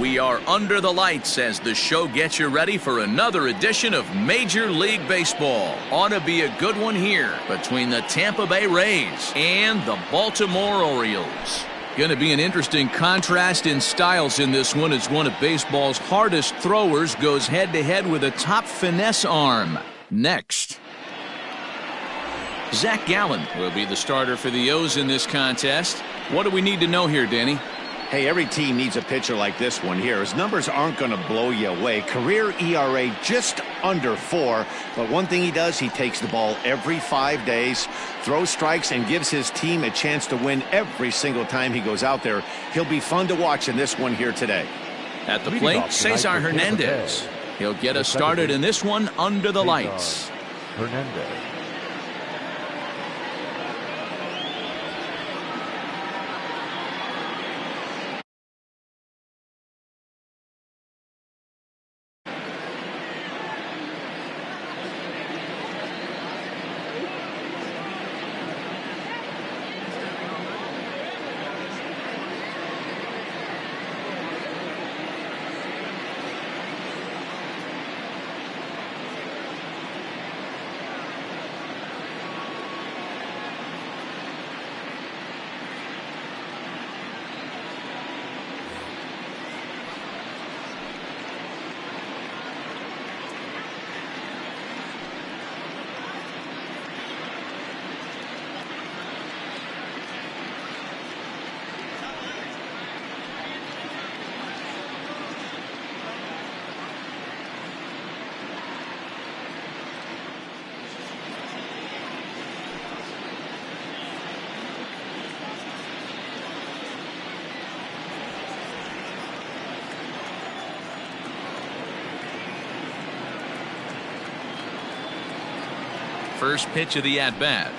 We are under the lights as the show gets you ready for another edition of Major League Baseball. Ought to be a good one here between the Tampa Bay Rays and the Baltimore Orioles. Going to be an interesting contrast in styles in this one as one of baseball's hardest throwers goes head-to-head with a top finesse arm. Next. Zach Gallen will be the starter for the O's in this contest. What do we need to know here, Danny? Hey, every team needs a pitcher like this one here. His numbers aren't going to blow you away. Career ERA just under 4. But one thing he does, he takes the ball every 5 days, throws strikes, and gives his team a chance to win every single time he goes out there. He'll be fun to watch in this one here today. At the plate, Cesar Hernandez. He'll get us started in this one under the lights. Hernandez. First pitch of the at-bat.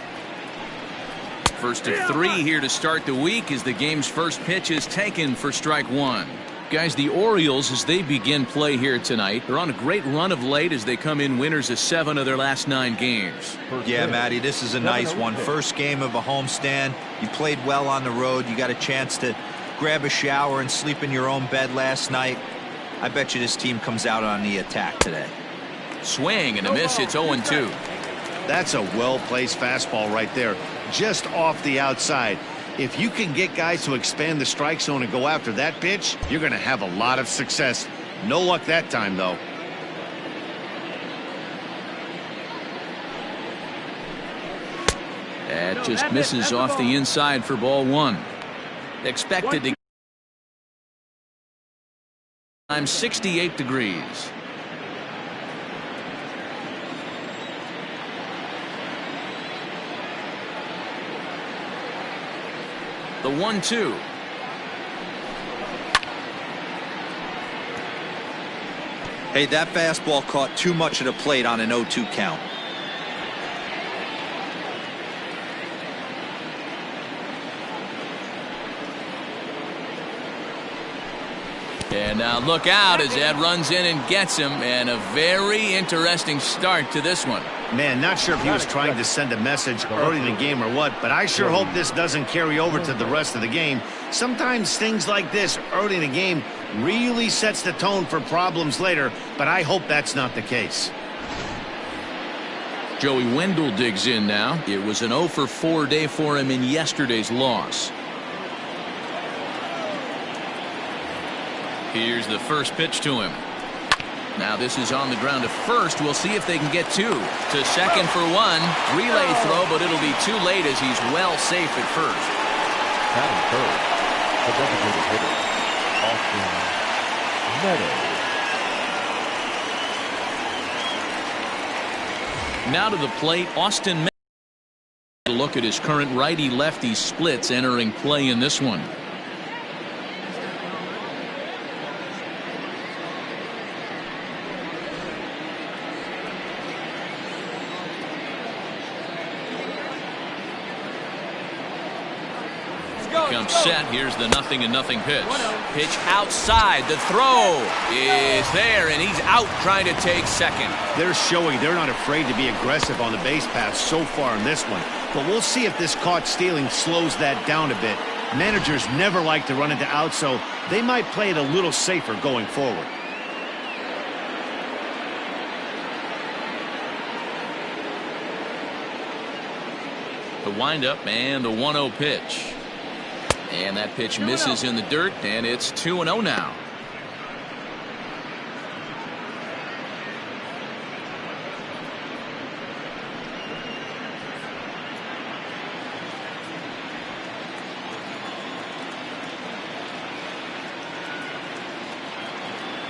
First of 3 here to start the week as the game's first pitch is taken for strike 1. Guys, the Orioles, as they begin play here tonight, they're on a great run of late as they come in winners of 7 of their last 9 games. Yeah, Matty, this is a nice one. First game of a homestand. You played well on the road. You got a chance to grab a shower and sleep in your own bed last night. I bet you this team comes out on the attack today. Swing and a miss. It's 0-2. That's a well-placed fastball right there, just off the outside. If you can get guys to expand the strike zone and go after that pitch, you're going to have a lot of success. No luck that time, though. That just misses off the inside for ball 1. Expected to time 68 degrees. The 1-2. Hey, that fastball caught too much of the plate on an 0-2 count. And now look out as Ed runs in and gets him, and a very interesting start to this one. Man, not sure if he was trying to send a message early in the game or what, but I sure hope this doesn't carry over to the rest of the game. Sometimes things like this early in the game really sets the tone for problems later, but I hope that's not the case. Joey Wendell digs in now. It was an 0-for-4 day for him in yesterday's loss. Here's the first pitch to him. Now this is on the ground to first. We'll see if they can get 2. To second for 1. Relay throw, but it'll be too late as he's well safe at first. Batting first, the designated hitter, Austin Meadows. Now to the plate, Austin Meadows. Look at his current righty-lefty splits entering play in this one. Comes set. Here's the 0-0 pitch. Pitch outside. The throw is there, and he's out trying to take second. They're showing they're not afraid to be aggressive on the base path so far in this one. But we'll see if this caught stealing slows that down a bit. Managers never like to run into outs, so they might play it a little safer going forward. The windup and the 1-0 pitch. And that pitch misses in the dirt, and it's 2-0 now.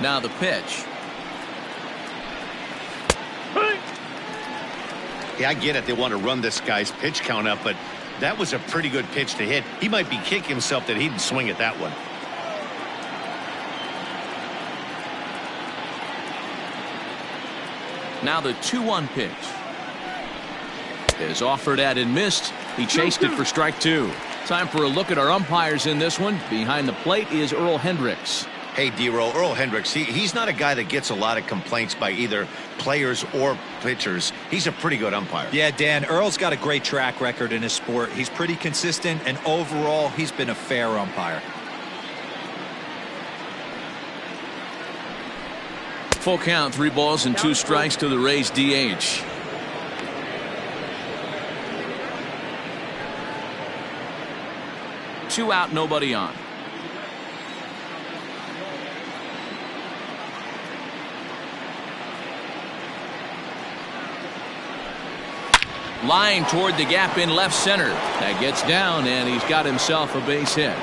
Now the pitch. Yeah, I get it. They want to run this guy's pitch count up, but that was a pretty good pitch to hit. He might be kicking himself that he didn't swing at that one. Now the 2-1 pitch is offered at and missed. He chased it for strike 2. Time for a look at our umpires in this one. Behind the plate is Earl Hendricks. Hey, D-Roll, Earl Hendricks, he's not a guy that gets a lot of complaints by either players or pitchers. He's a pretty good umpire. Yeah, Dan, Earl's got a great track record in his sport. He's pretty consistent, and overall, he's been a fair umpire. Full count, 3 balls and 2 strikes to the Rays DH. Two out, nobody on. Line toward the gap in left center. That gets down, and he's got himself a base hit.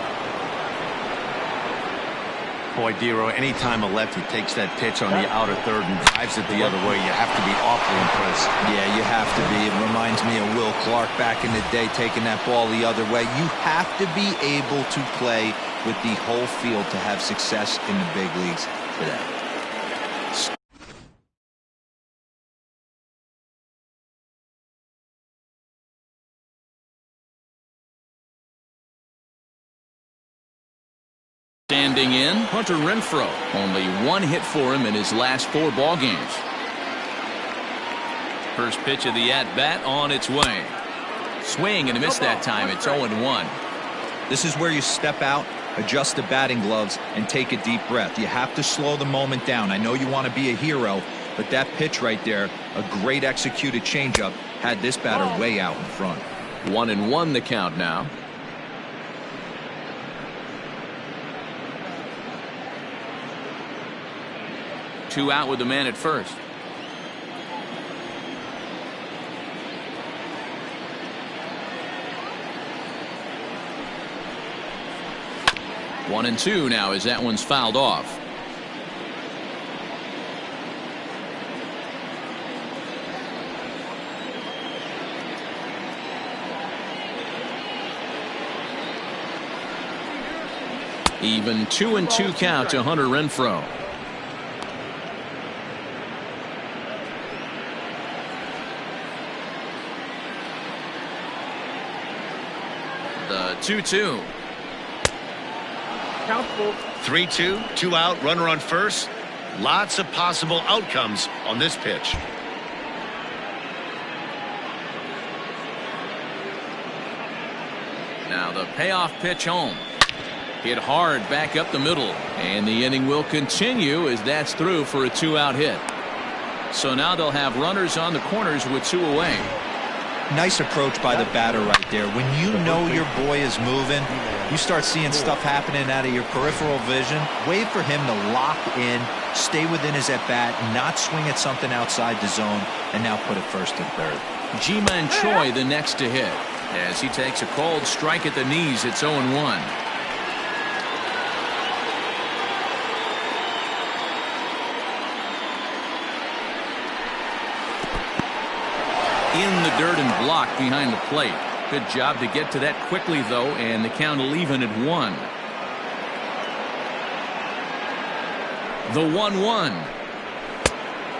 Boy, Dero, anytime a lefty takes that pitch on the outer third and drives it the other way, you have to be awfully impressed. Yeah, you have to be. It reminds me of Will Clark back in the day taking that ball the other way. You have to be able to play with the whole field to have success in the big leagues today. Standing in, Hunter Renfroe. Only 1 hit for him in his last 4 ball games. First pitch of the at-bat on its way. Swing and a miss that time. It's 0-1. This is where you step out, adjust the batting gloves, and take a deep breath. You have to slow the moment down. I know you want to be a hero, but that pitch right there, a great executed changeup, had this batter way out in front. 1-1 the count now. Two out with the man at first. One and two now as that one's fouled off. Even 2-2 count to Hunter Renfroe. The 2-2. 3-2, 2 out, runner on first. Lots of possible outcomes on this pitch. Now the payoff pitch home. Hit hard back up the middle, and the inning will continue as that's through for a 2-out hit. So now they'll have runners on the corners with 2 away. Nice approach by the batter right there. When you know your boy is moving, you start seeing stuff happening out of your peripheral vision. Wait for him to lock in, stay within his at-bat, not swing at something outside the zone, and now put it first and third. Ji-Man Choi the next to hit. As he takes a cold strike at the knees, it's 0-1. In the dirt and blocked behind the plate. Good job to get to that quickly, though, and the count will even at 1. The 1-1.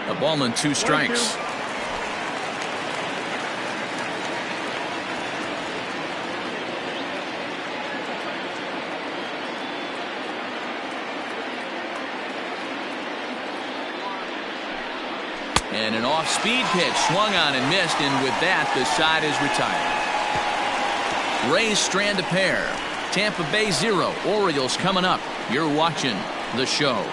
A ball and 2 strikes. And an off-speed pitch swung on and missed, and with that the side is retired. Rays strand a pair. Tampa Bay 0, Orioles coming up. You're watching The Show.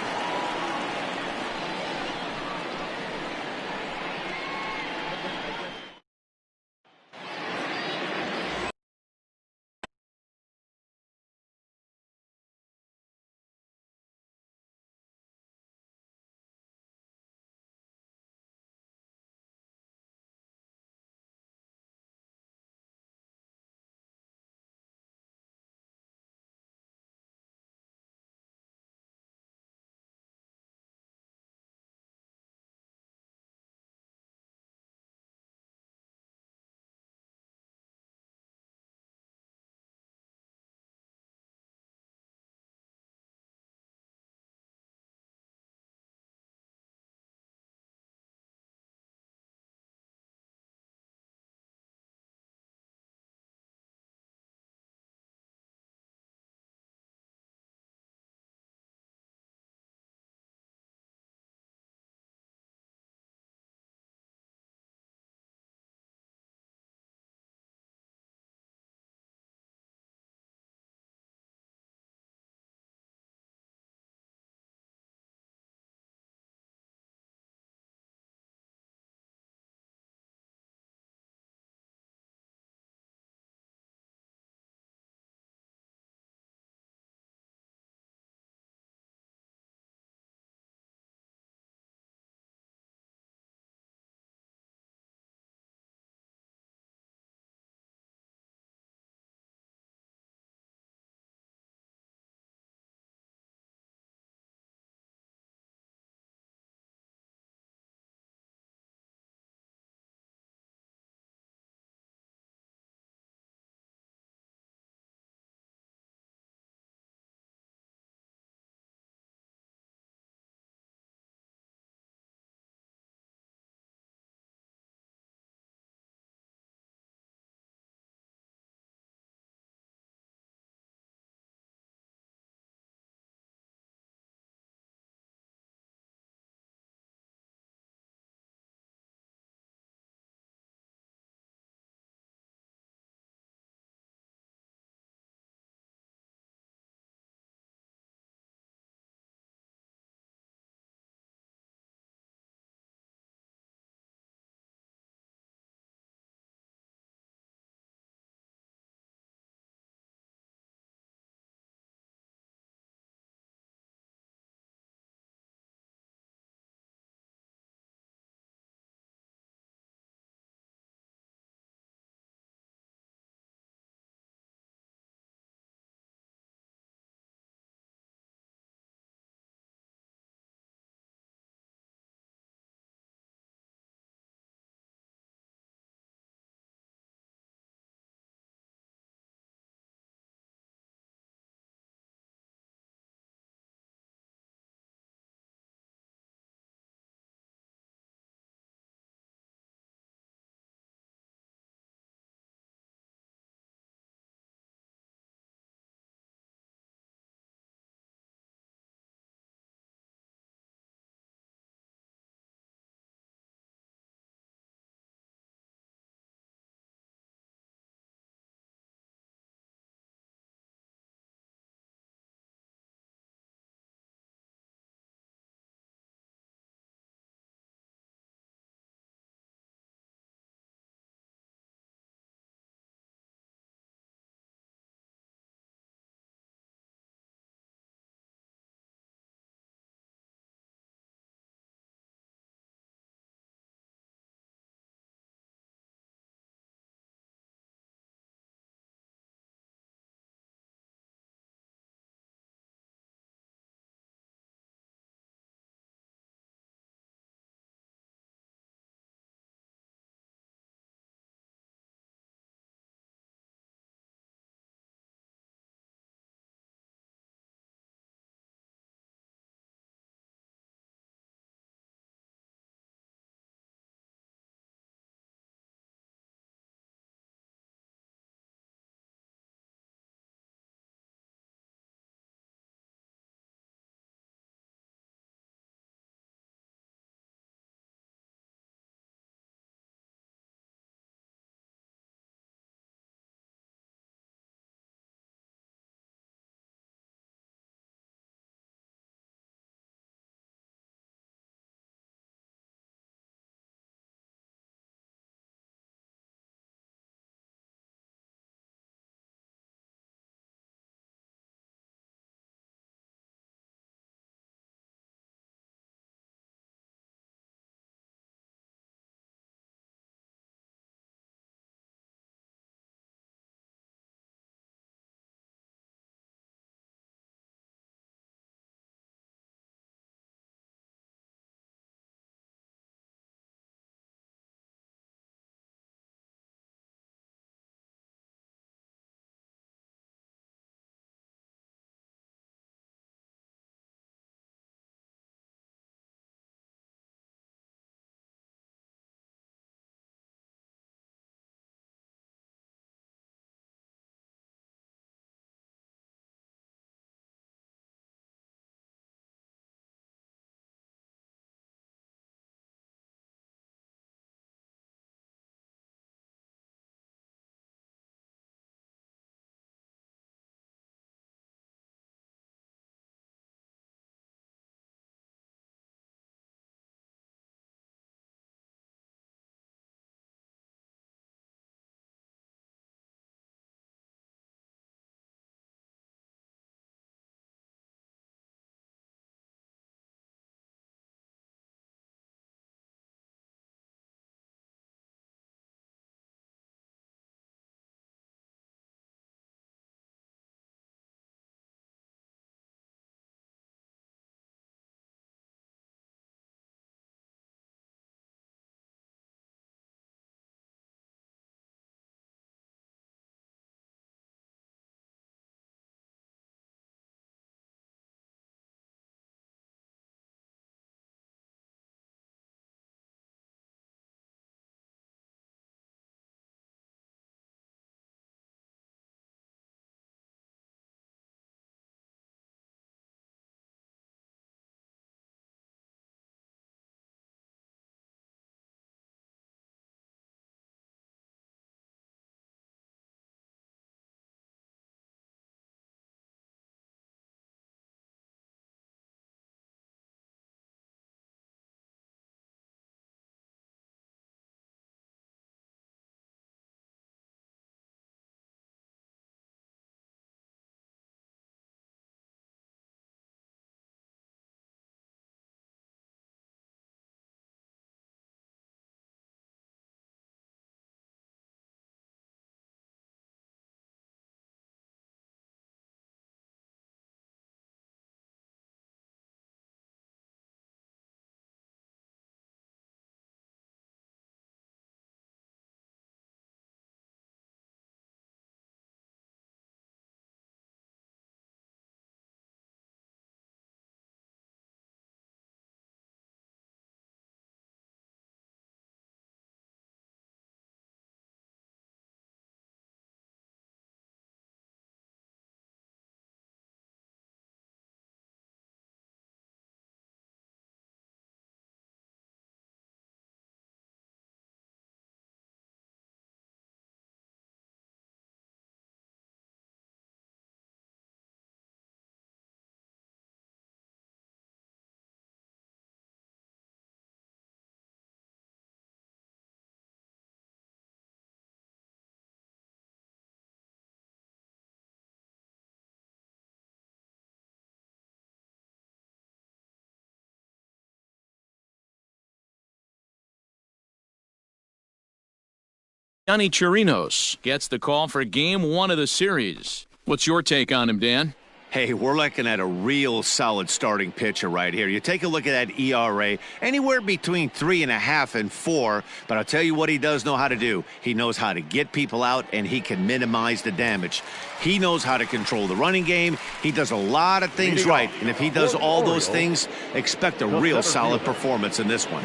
Yonny Chirinos gets the call for game 1 of the series. What's your take on him, Dan? Hey, we're looking at a real solid starting pitcher right here. You take a look at that ERA, anywhere between 3.5 and 4. But I'll tell you what he does know how to do. He knows how to get people out, and he can minimize the damage. He knows how to control the running game. He does a lot of things right. And if he does all those things, expect a real solid performance in this one.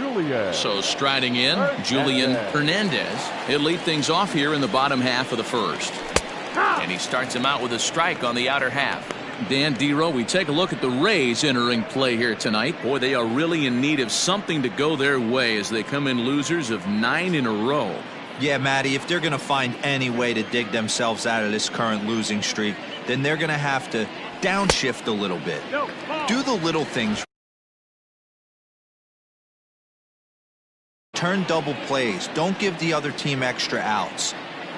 So striding in, Julian Hernandez. He'll lead things off here in the bottom half of the first. And he starts him out with a strike on the outer half. Dan Dero, we take a look at the Rays entering play here tonight. Boy, they are really in need of something to go their way as they come in losers of 9 in a row. Yeah, Matty, if they're going to find any way to dig themselves out of this current losing streak, then they're going to have to downshift a little bit. Do the little things. Turn double plays. Don't give the other team extra outs.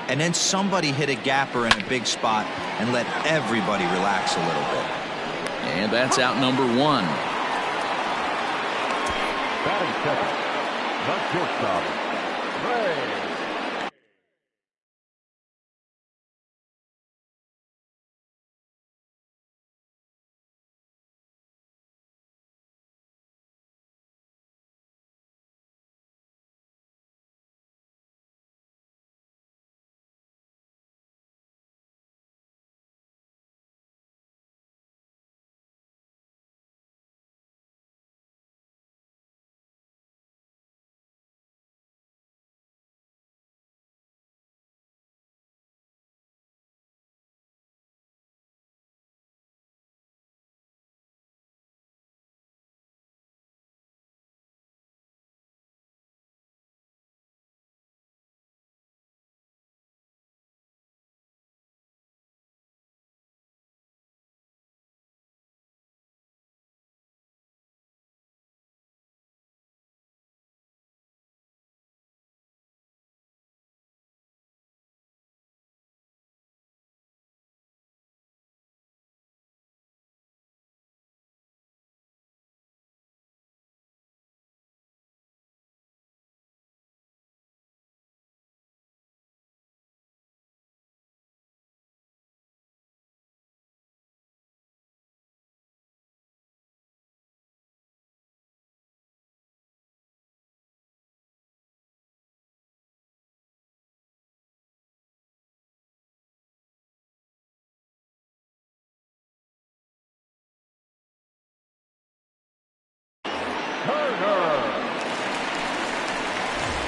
And then somebody hit a gapper in a big spot and let everybody relax a little bit. And that's out number 1. Batting second, the shortstop, Ray.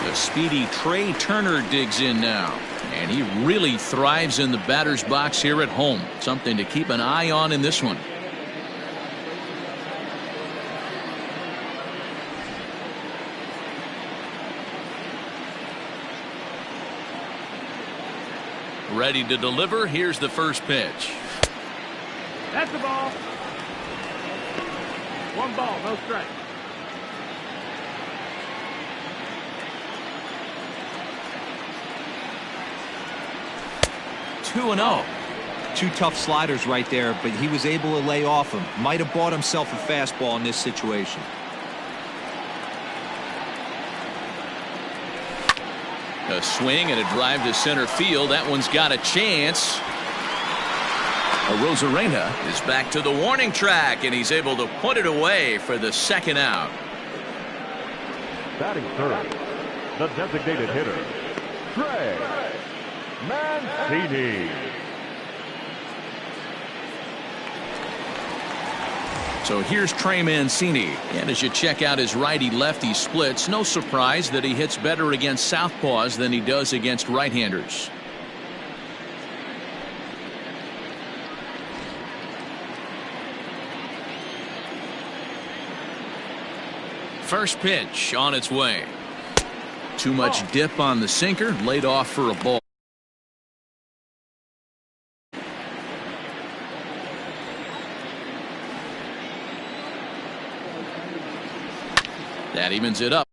The speedy Trey Turner digs in now. And he really thrives in the batter's box here at home. Something to keep an eye on in this one. Ready to deliver. Here's the first pitch. That's the ball. 1 ball, no strike. Two and 0. 2 tough sliders right there, but he was able to lay off him. Might have bought himself a fastball in this situation. A swing and a drive to center field. That one's got a chance. Rosarena is back to the warning track, and he's able to put it away for the second out. Batting third, the designated hitter, Trey Mancini. So here's Trey Mancini, and as you check out his righty-lefty splits, no surprise that he hits better against southpaws than he does against right-handers. First pitch on its way. Too much dip on the sinker, laid off for a ball. That evens it up.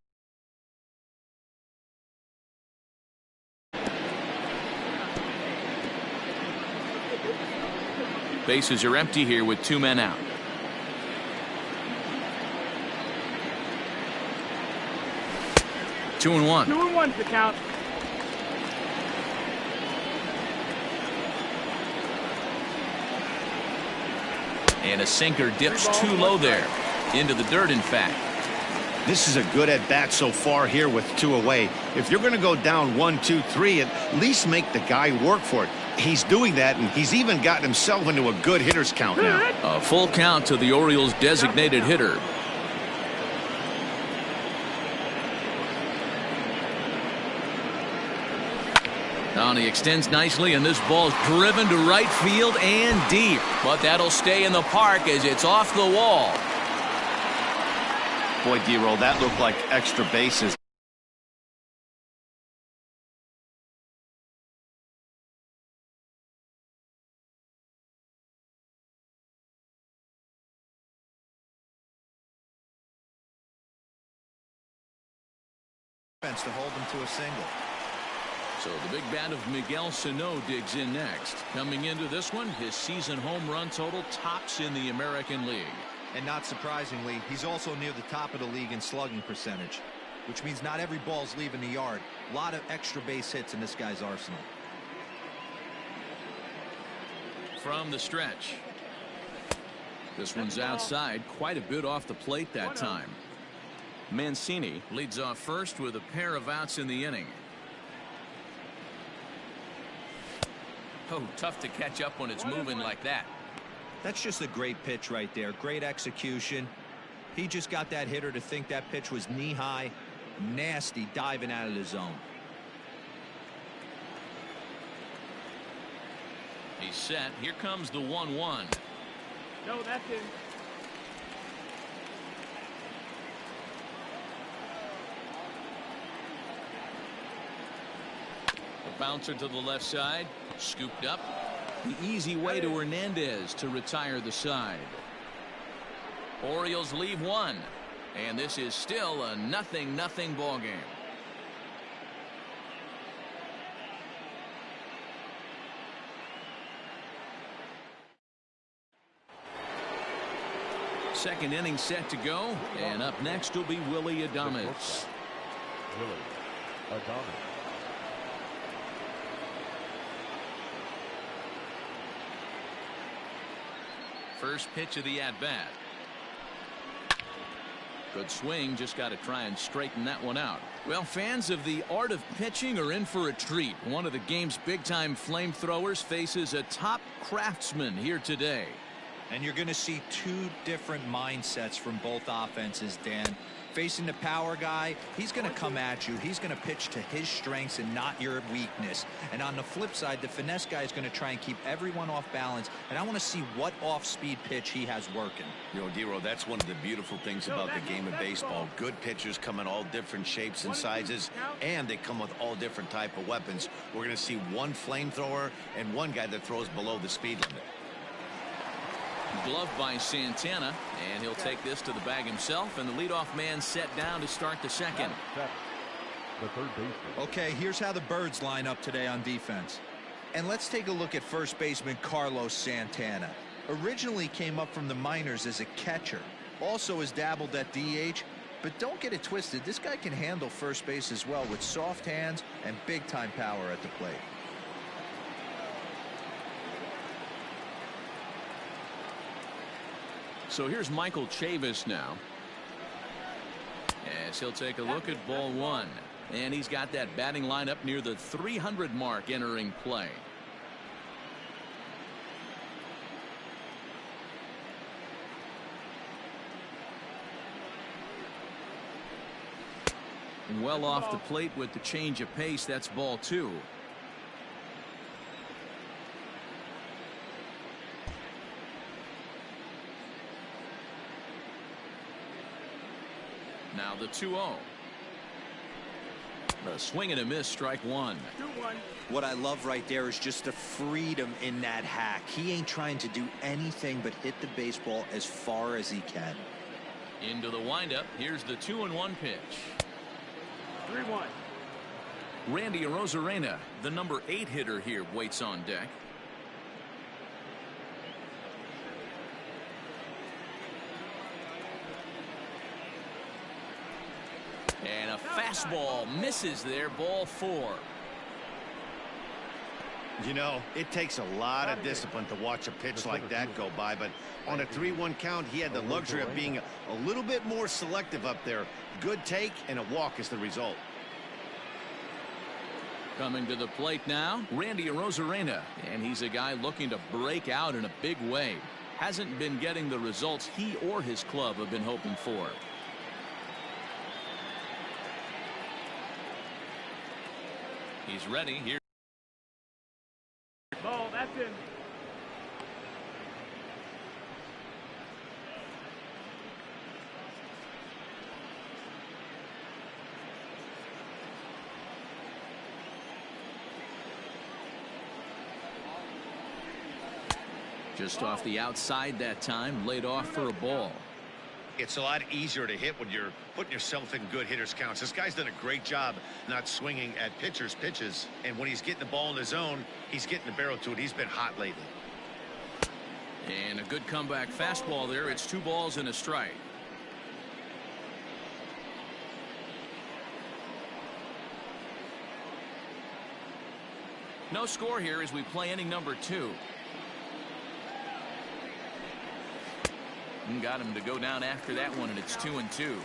Bases are empty here with 2 men out. Two and one. 2-1's the count. And a sinker dips too low there. Into the dirt, in fact. This is a good at-bat so far here with 2 away. If you're going to go down 1, 2, 3, at least make the guy work for it. He's doing that, and he's even gotten himself into a good hitter's count now. A full count to the Orioles' designated hitter. Now he extends nicely, and this ball's driven to right field and deep. But that'll stay in the park as it's off the wall. Boy, D-Roll, that looked like extra bases. To hold him to a single. So the big bat of Miguel Sano digs in next. Coming into this one, his season home run total tops in the American League. And not surprisingly, he's also near the top of the league in slugging percentage, which means not every ball's leaving the yard. A lot of extra base hits in this guy's arsenal. From the stretch. This one's outside, quite a bit off the plate that time. Mancini leads off first with a pair of outs in the inning. Oh, tough to catch up when it's moving like that. That's just a great pitch right there. Great execution. He just got that hitter to think that pitch was knee-high. Nasty diving out of the zone. He's set. Here comes the 1-1. No, that's in. The bouncer to the left side. Scooped up. The easy way to Hernandez to retire the side. Orioles leave one. And this is still a 0-0 ball game. Second inning set to go. And up next will be Willy Adames. Willy Adames. First pitch of the at-bat. Good swing, just got to try and straighten that one out. Well, fans of the art of pitching are in for a treat. One of the game's big-time flamethrowers faces a top craftsman here today. And you're going to see two different mindsets from both offenses, Dan. Facing the power guy, he's going to come at you. He's going to pitch to his strengths and not your weakness. And on the flip side, the finesse guy is going to try and keep everyone off balance. And I want to see what off-speed pitch he has working. You know, D-Roll, that's one of the beautiful things about the game of baseball. Good pitchers come in all different shapes and sizes, and they come with all different type of weapons. We're going to see one flamethrower and one guy that throws below the speed limit. Gloved by Santana, and he'll take this to the bag himself, and the leadoff man set down to start the second. The third baseman. Okay, here's how the Birds line up today on defense. And let's take a look at first baseman Carlos Santana. Originally came up from the minors as a catcher. Also has dabbled at DH, but don't get it twisted. This guy can handle first base as well with soft hands and big-time power at the plate. So here's Michael Chavis now. As he'll take a look at ball one. And he's got that batting lineup near the 300 mark entering play. Well off the plate with the change of pace. That's ball two. Now the 2-0. The swing and a miss, strike one. 2-1. What I love right there is just the freedom in that hack. He ain't trying to do anything but hit the baseball as far as he can. Into the windup. Here's the 2-1 pitch. 3-1. Randy Arozarena, the number 8 hitter here, waits on deck. And a fastball misses there, ball 4. You know, it takes a lot of discipline to watch a pitch like that go by, but on a 3-1 count, he had the luxury of being a little bit more selective up there. Good take, and a walk is the result. Coming to the plate now, Randy Arozarena, and he's a guy looking to break out in a big way. Hasn't been getting the results he or his club have been hoping for. He's ready here. Ball, that's in. Just off the outside that time, laid off for a ball. It's a lot easier to hit when you're putting yourself in good hitters counts. This guy's done a great job not swinging at pitchers' pitches, and when he's getting the ball in the zone, he's getting the barrel to it. He's been hot lately. And a good comeback fastball there. It's 2 balls and a strike. No score here as we play inning number 2. And got him to go down after that one, and it's 2-2.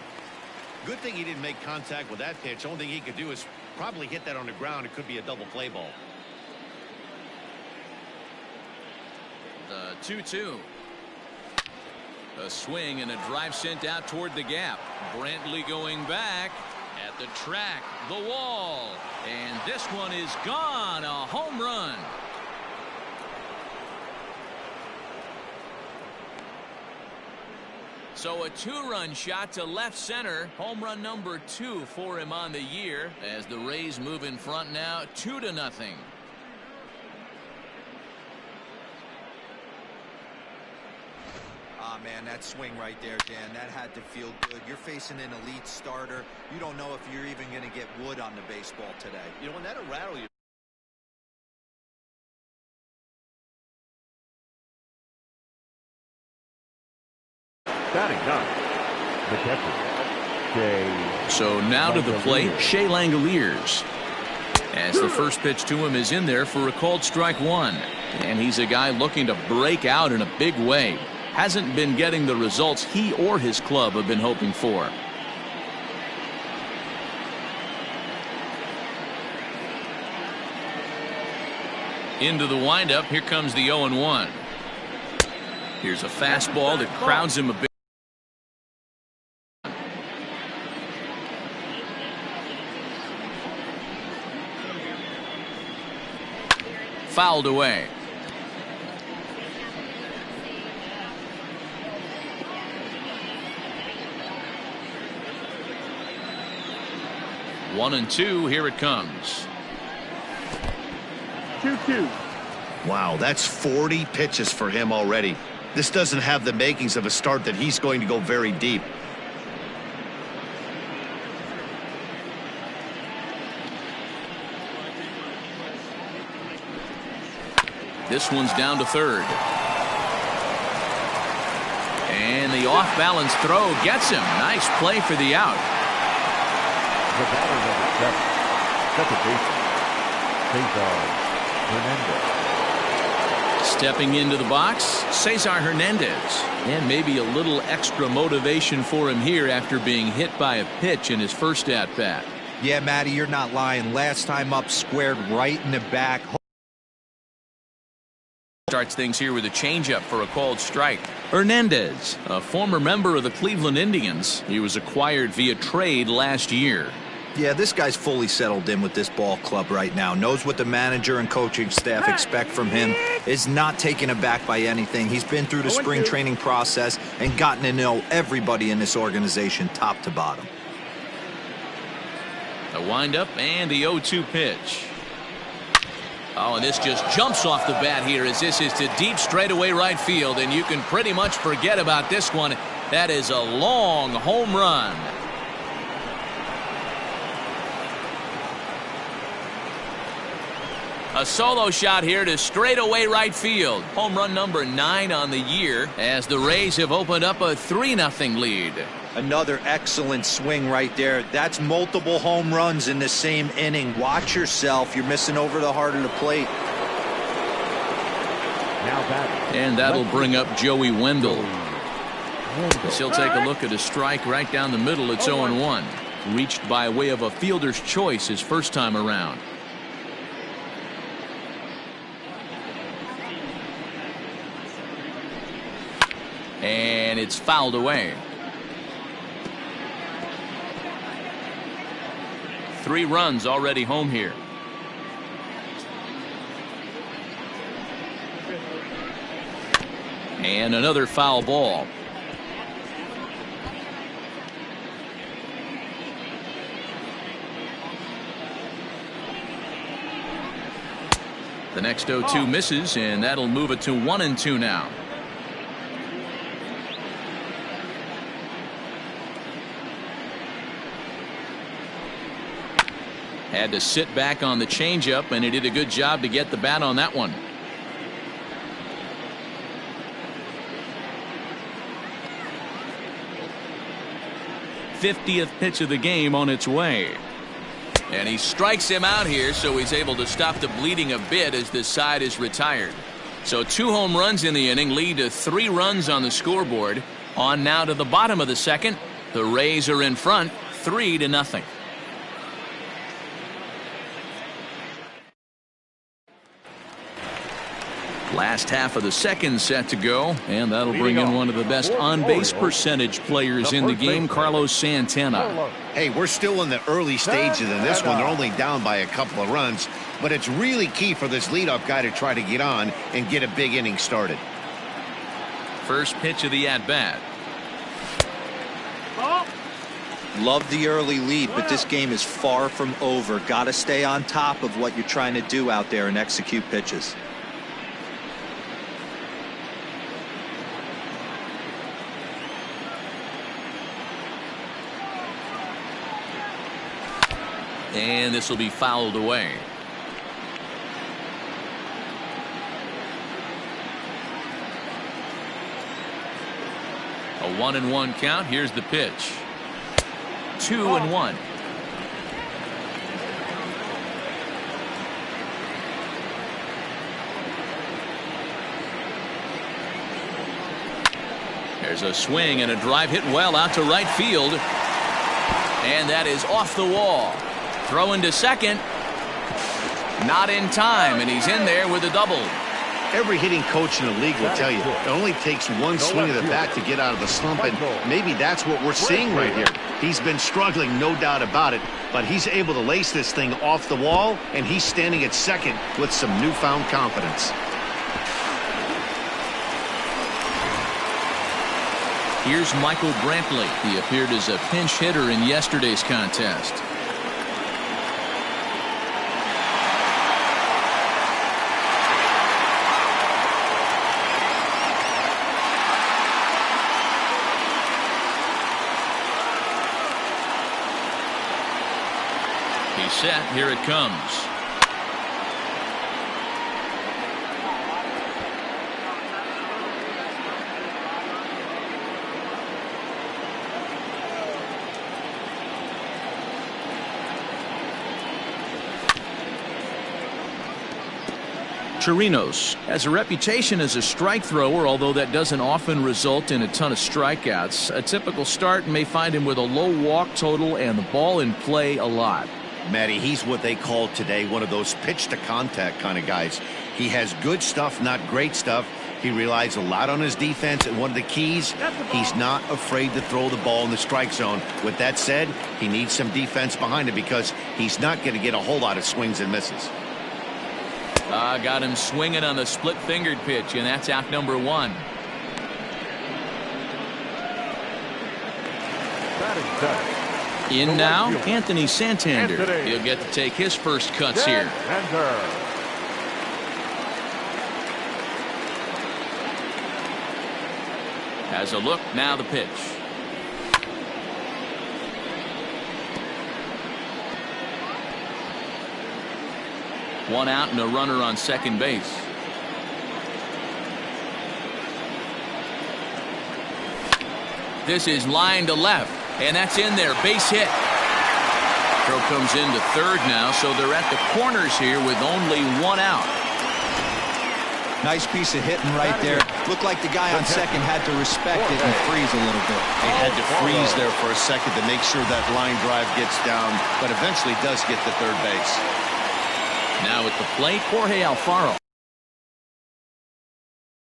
Good thing he didn't make contact with that pitch. Only thing he could do is probably hit that on the ground. It could be a double play ball. The 2-2. A swing and a drive sent out toward the gap. Brantley going back at the track, the wall, and this one is gone. A home run. So a 2-run shot to left center. Home run number 2 for him on the year as the Rays move in front now 2-0. Ah, man, that swing right there, Dan, that had to feel good. You're facing an elite starter. You don't know if you're even going to get wood on the baseball today. You know, when that'll rattle you. Batting ninth, the catcher, Shea. So now to the plate, Shea Langoliers. As the first pitch to him is in there for a called strike 1. And he's a guy looking to break out in a big way. Hasn't been getting the results he or his club have been hoping for. Into the windup. Here comes the 0-1. Here's a fastball that crowds him a bit. Fouled away. One and two. Here it comes. 2-2. Wow, that's 40 pitches for him already. This doesn't have the makings of a start that he's going to go very deep. This one's down to third. And the off-balance throw gets him. Nice play for the out. The batter number 7, second baseman, Cesar Hernandez. Stepping into the box, Cesar Hernandez. And maybe a little extra motivation for him here after being hit by a pitch in his first at-bat. Yeah, Matty, you're not lying. Last time up, squared right in the back. Starts things here with a changeup for a called strike. Hernandez, a former member of the Cleveland Indians. He was acquired via trade last year. Yeah, this guy's fully settled in with this ball club right now. Knows what the manager and coaching staff expect from him. Is not taken aback by anything. He's been through the spring training process and gotten to know everybody in this organization top to bottom. The windup and the 0-2 pitch. Oh, and this just jumps off the bat here as this is to deep straightaway right field, and you can pretty much forget about this one. That is a long home run. A solo shot here to straightaway right field. Home run number 9 on the year as the Rays have opened up a 3-0 lead. Another excellent swing right there. That's multiple home runs in the same inning. Watch yourself. You're missing over the heart of the plate. Now batting. And that'll bring up Joey Wendell. As he'll take a look at a strike right down the middle. It's 0-1. Reached by way of a fielder's choice his first time around. And it's fouled away. 3 runs already home here. And another foul ball. The next 0-2 misses, and that'll move it to 1-2 now. Had to sit back on the changeup, and he did a good job to get the bat on that one. '50th pitch of the game on its way. And he strikes him out here, so he's able to stop the bleeding a bit as this side is retired. So 2 home runs in the inning lead to 3 runs on the scoreboard. On now to the bottom of the second. The Rays are in front 3-0. Last half of the second set to go, and that'll bring in one of the best on-base percentage players in the game, Carlos Santana. Hey, we're still in the early stages of this one. They're only down by a couple of runs, but it's really key for this leadoff guy to try to get on and get a big inning started. First pitch of the at-bat. Love the early lead, but this game is far from over. Got to stay on top of what you're trying to do out there and execute pitches. And this will be fouled away. A 1-1 count. Here's the pitch. 2-1. There's a swing and a drive hit well out to right field. And that is off the wall. Throwing to second. Not in time, and he's in there with a double. Every hitting coach in the league will tell you it only takes one swing of the bat to get out of the slump, and maybe that's what we're seeing right here. He's been struggling, no doubt about it, but he's able to lace this thing off the wall, and he's standing at second with some newfound confidence. Here's Michael Brantley. He appeared as a pinch hitter in yesterday's contest. He's set. Here it comes. Chirinos has a reputation as a strike thrower, although that doesn't often result in a ton of strikeouts. A typical start may find him with a low walk total and the ball in play a lot. Matty, he's what they call today one of those pitch to contact kind of guys. He has good stuff, not great stuff. He relies a lot on his defense, and one of the keys, he's not afraid to throw the ball in the strike zone. With that said, he needs some defense behind him because he's not going to get a whole lot of swings and misses. Got him swinging on the split-fingered pitch, and that's out number 1. In now, Anthony Santander. He'll get to take his first cuts here. Has a look, now the pitch. One out and a runner on second base. This is line to left, and that's in there. Base hit. Throw comes into third now, so they're at the corners here with only one out. Nice piece of hitting right there. Looked like the guy on second had to respect it and freeze a little bit. They had to freeze there for a second to make sure that line drive gets down, but eventually does get to third base. Now at the plate, Jorge Alfaro.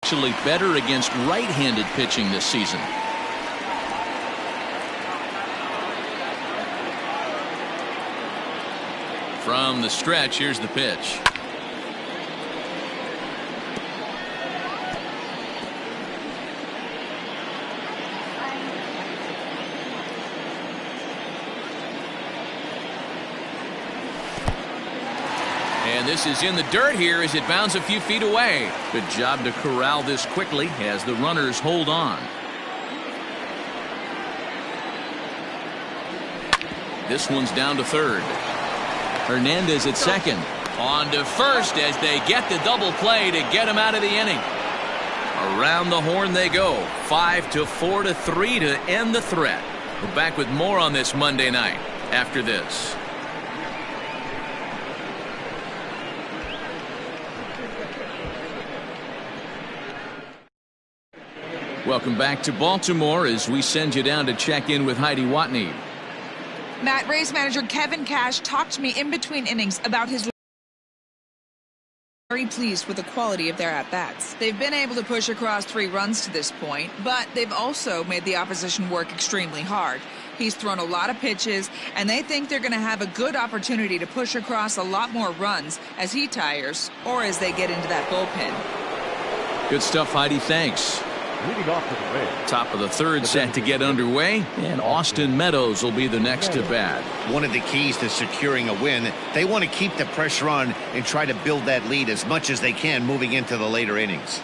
Actually better against right-handed pitching this season. From the stretch, here's the pitch. And this is in the dirt here as it bounds a few feet away. Good job to corral this quickly as the runners hold on. This one's down to third. Hernandez at second. On to first as they get the double play to get him out of the inning. Around the horn they go. 5-4 to 3 to end the threat. We're back with more on this Monday night after this. Welcome back to Baltimore as we send you down to check in with Heidi Watney. Matt, Rays manager Kevin Cash talked to me in between innings about his very pleased with the quality of their at-bats. They've been able to push across 3 runs to this point, but they've also made the opposition work extremely hard. He's thrown a lot of pitches, and they think they're going to have a good opportunity to push across a lot more runs as he tires or as they get into that bullpen. Good stuff, Heidi. Thanks. Leading off to the Rays. Top of the third set to get underway, and Austin Meadows will be the next to bat. One of the keys to securing a win, they want to keep the pressure on and try to build that lead as much as they can moving into the later innings.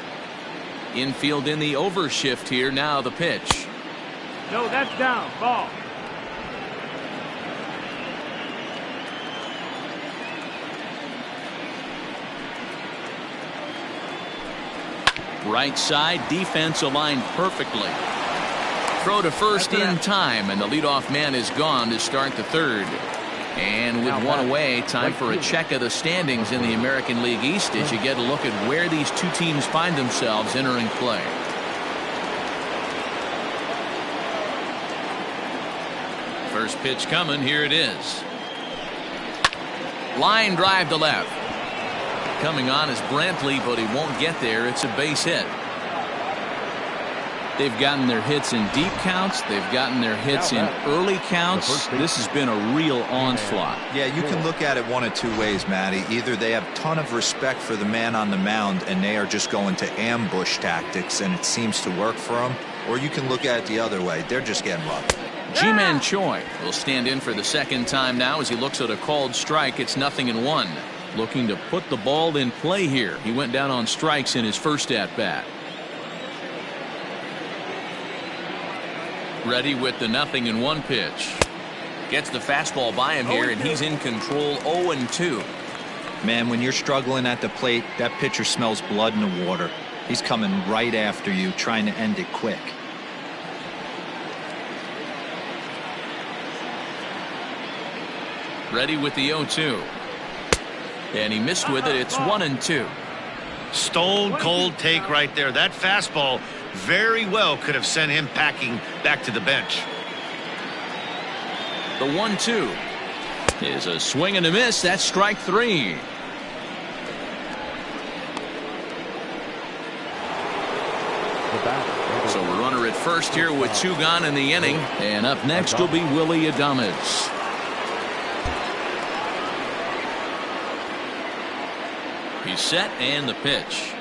Infield in the overshift here. Now the pitch. No, that's down. Ball. Right side, defense aligned perfectly. Throw to first in time, and the leadoff man is gone to start the third. And with one away, time for a check of the standings in the American League East as you get a look at where these two teams find themselves entering play. First pitch coming, here it is. Line drive to left. Coming on is Brantley, but he won't get there. It's a base hit. They've gotten their hits in deep counts. They've gotten their hits in early counts. This has been a real onslaught. Yeah, you can look at it one of two ways, Matty. Either they have a ton of respect for the man on the mound and they are just going to ambush tactics and it seems to work for them, or you can look at it the other way. They're just getting roughed. Ji-Man Choi will stand in for the second time now as he looks at a called strike. It's 0-1. Looking to put the ball in play here. He went down on strikes in his first at-bat. Ready with the 0-1 pitch. Gets the fastball by him here, and he's in control. 0-2. Man, when you're struggling at the plate, that pitcher smells blood in the water. He's coming right after you, trying to end it quick. Ready with the 0-2. And he missed with it. It's 1-2. Stone cold take right there. That fastball very well could have sent him packing back to the bench. The 1-2 is a swing and a miss. That's strike 3. So a runner at first here with 2 gone in the inning. And up next will be Willie Adames. He's set and the pitch.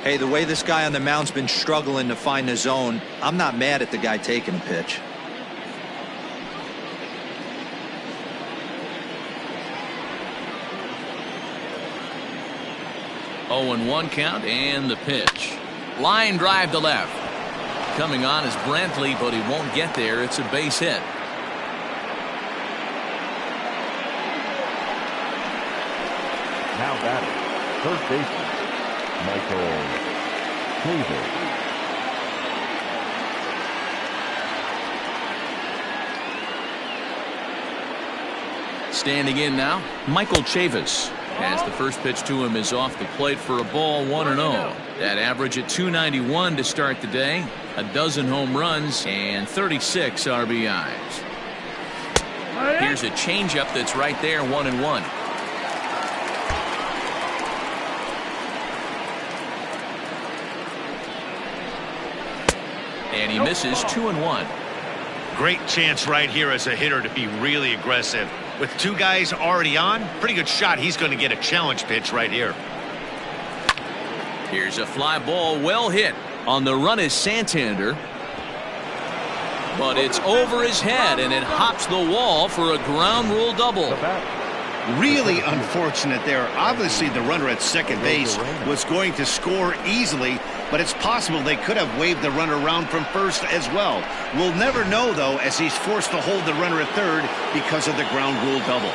Hey, the way this guy on the mound's been struggling to find the zone, I'm not mad at the guy taking a pitch. Oh, and 1 count and the pitch. Line drive to left. Coming on is Brantley, but he won't get there. It's a base hit. Now batting, third baseman, Michael Chavis. Standing in now, Michael Chavis. as the first pitch to him is off the plate for a ball, 1-0. That average at 291 to start the day, a dozen home runs and 36 RBIs. Here's a changeup that's right there, 1-1. And he misses, 2-1. Great chance right here as a hitter to be really aggressive. With two guys already on, pretty good shot. He's going to get a challenge pitch right here. Here's a fly ball, well hit. On the run is Santander. But it's over his head, and it hops the wall for a ground rule double. Really unfortunate there. Obviously, the runner at second base was going to score easily, but it's possible they could have waved the runner around from first as well. We'll never know, though, as he's forced to hold the runner at third because of the ground rule double.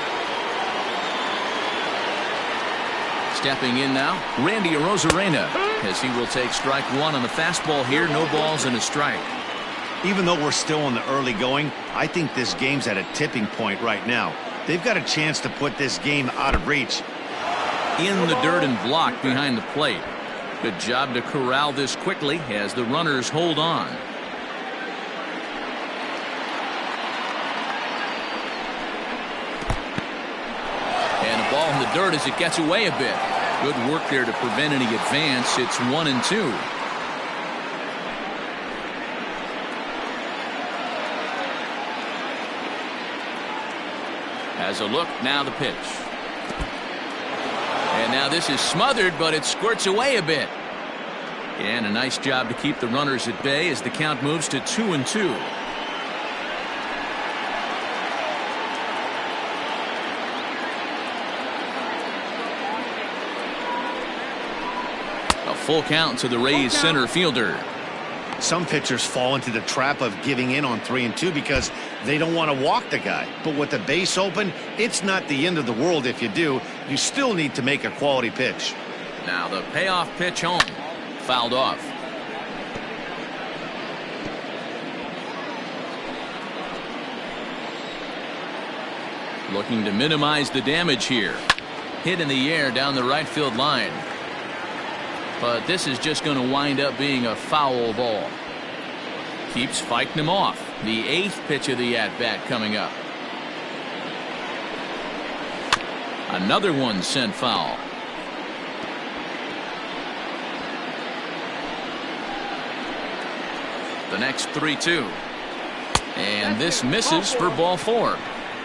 Stepping in now, Randy Arozarena, as he will take strike one on the fastball here. No balls and a strike. Even though we're still in the early going, I think this game's at a tipping point right now. They've got a chance to put this game out of reach. In the dirt and blocked behind the plate. Good job to corral this quickly as the runners hold on. And a ball in the dirt as it gets away a bit. Good work there to prevent any advance. It's 1-2. Has a look, now the pitch. And now this is smothered, but it squirts away a bit. And a nice job to keep the runners at bay as the count moves to 2-2. A full count to the Rays center fielder. Some pitchers fall into the trap of giving in on 3-2 because they don't want to walk the guy. But with the base open, it's not the end of the world if you do. You still need to make a quality pitch. Now the payoff pitch home. Fouled off. Looking to minimize the damage here. Hit in the air down the right field line. But this is just going to wind up being a foul ball. Keeps fighting him off. The 8th pitch of the at-bat coming up. Another one sent foul. The next 3-2. And this misses for ball 4.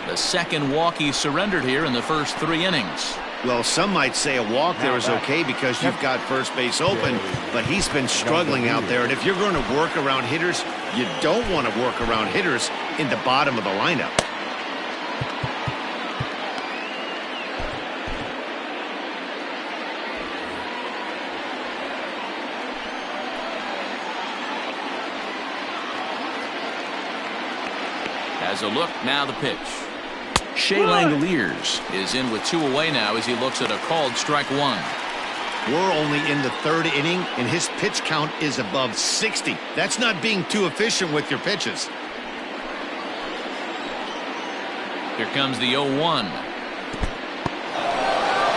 The second walk he surrendered here in the first 3 innings. Well, some might say a walk there is okay because you've got first base open, but he's been struggling out there. And if you're going to work around hitters, you don't want to work around hitters in the bottom of the lineup. Has a look, now the pitch. Shea Langoliers is in with 2 away now as he looks at a called strike 1. We're only in the 3rd inning, and his pitch count is above 60. That's not being too efficient with your pitches. Here comes the 0-1.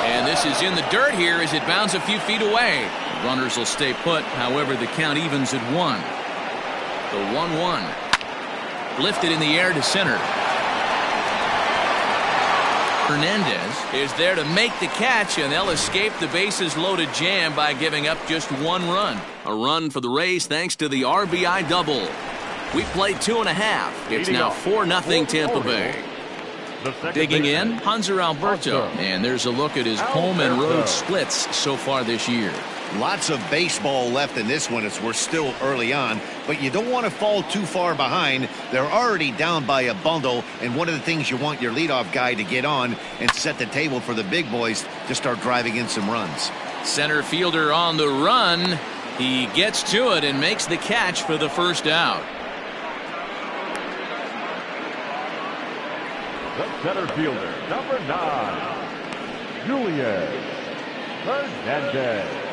And this is in the dirt here as it bounds a few feet away. The runners will stay put, however the count evens at 1. The 1-1. Lifted in the air to center. Hernandez is there to make the catch, and they'll escape the bases loaded jam by giving up just 1 run. A run for the Rays thanks to the RBI double. We played 2.5. It's now 4-0 Tampa Bay. Digging in, Hanser Alberto, and there's a look at his home and road splits so far this year. Lots of baseball left in this one as we're still early on, but you don't want to fall too far behind. They're already down by a bundle, and one of the things you want your leadoff guy to get on and set the table for the big boys to start driving in some runs. Center fielder on the run. He gets to it and makes the catch for the first out. The center fielder, number 9, Julian Hernandez.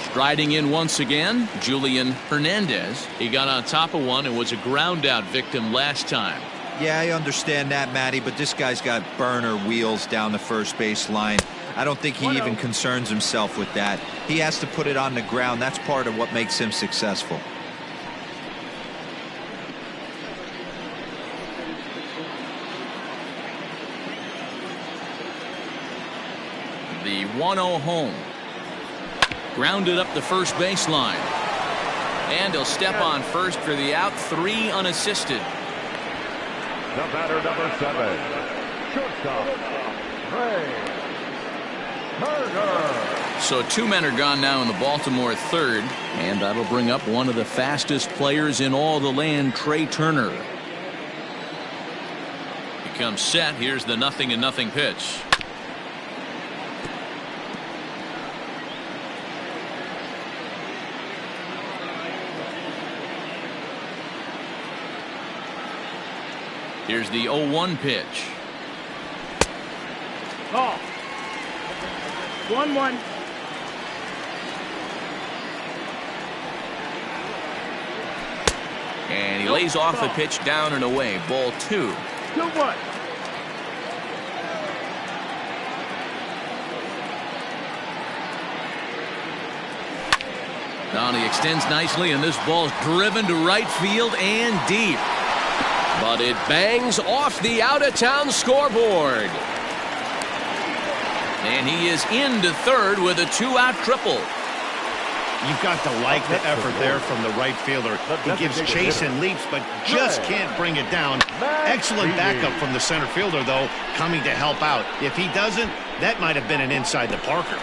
Striding in once again, Julian Hernandez. He got on top of one and was a ground out victim last time. Yeah, I understand that, Matty, but this guy's got burner wheels down the first base line. I don't think he even concerns himself with that. He has to put it on the ground. That's part of what makes him successful. The 1-0 home. Grounded up the first baseline. And he'll step on first for the out, 3 unassisted. The batter, number 7, shortstop, Ray Turner. So 2 men are gone now in the Baltimore third, and that'll bring up one of the fastest players in all the land, Trey Turner. He comes set. Here's the 0-0 pitch. Here's the 0-1 pitch. Ball. 1-1. And he lays off the pitch down and away. Ball 2. 2-1. Now he extends nicely, and this ball's driven to right field and deep. But it bangs off the out-of-town scoreboard. And he is into third with a 2-out triple. You've got to like the effort there from the right fielder. He gives chase and leaps, but just can't bring it down. Excellent backup from the center fielder, though, coming to help out. If he doesn't, that might have been an inside the Parker.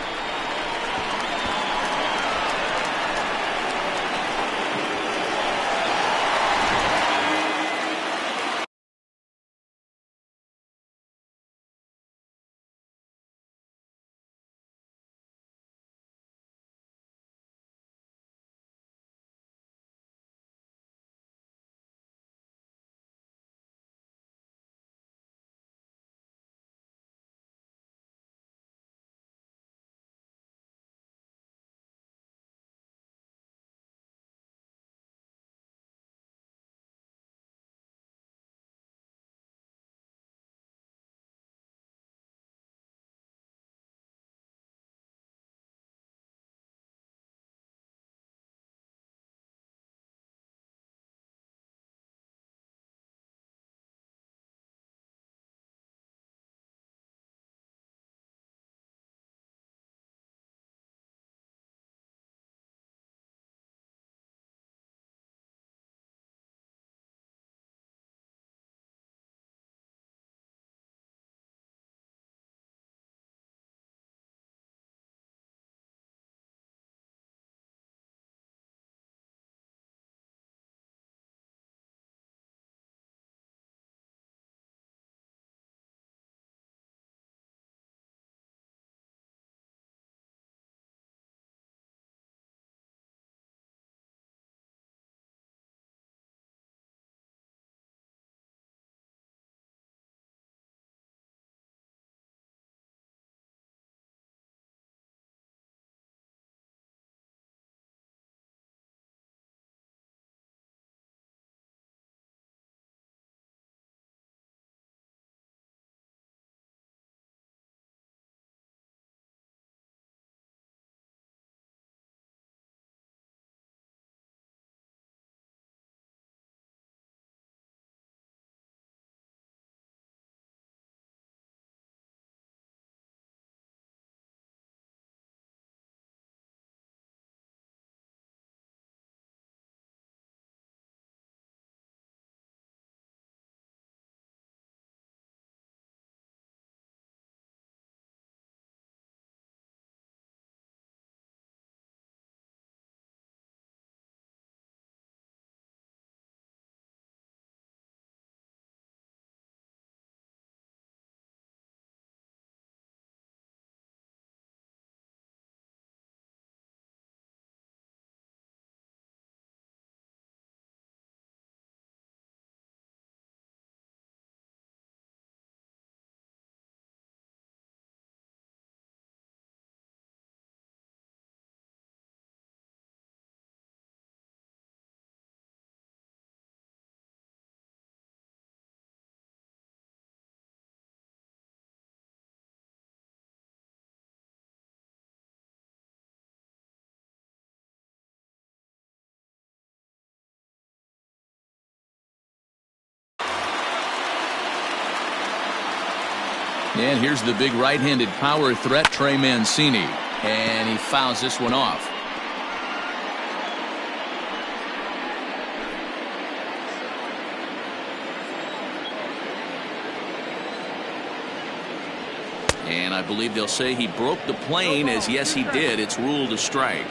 And here's the big right-handed power threat, Trey Mancini. And he fouls this one off. And I believe they'll say he broke the plane, as yes he did. It's ruled a strike.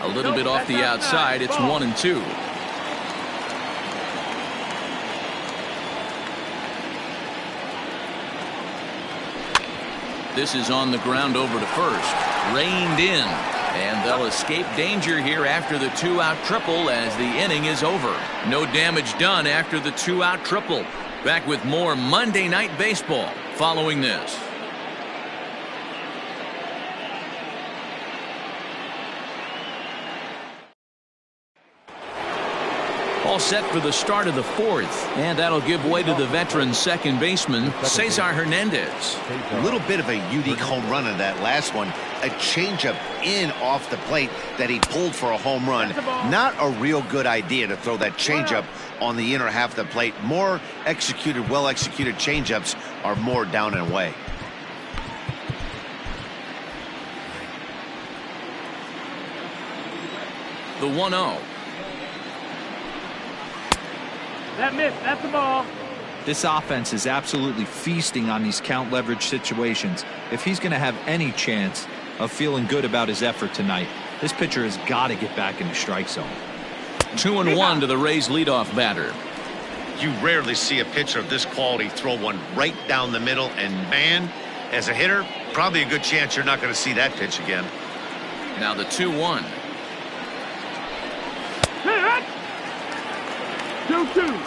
A little bit off the outside. It's 1-2. This is on the ground over to first. Reined in. And they'll escape danger here after the 2-out triple as the inning is over. No damage done after the 2-out triple. Back with more Monday Night Baseball following this. All set for the start of the fourth, and that'll give way to the veteran second baseman, Cesar Hernandez. A little bit of a unique home run in that last one. A changeup in off the plate that he pulled for a home run. Not a real good idea to throw that changeup on the inner half of the plate. More executed, well-executed changeups are more down and away. The 1-0. That missed. That's the ball. This offense is absolutely feasting on these count leverage situations. If he's going to have any chance of feeling good about his effort tonight, this pitcher has got to get back in the strike zone. 2-1 to the Rays leadoff batter. You rarely see a pitcher of this quality throw one right down the middle, and man, as a hitter, probably a good chance you're not going to see that pitch again. Now the 2-1. 2-2.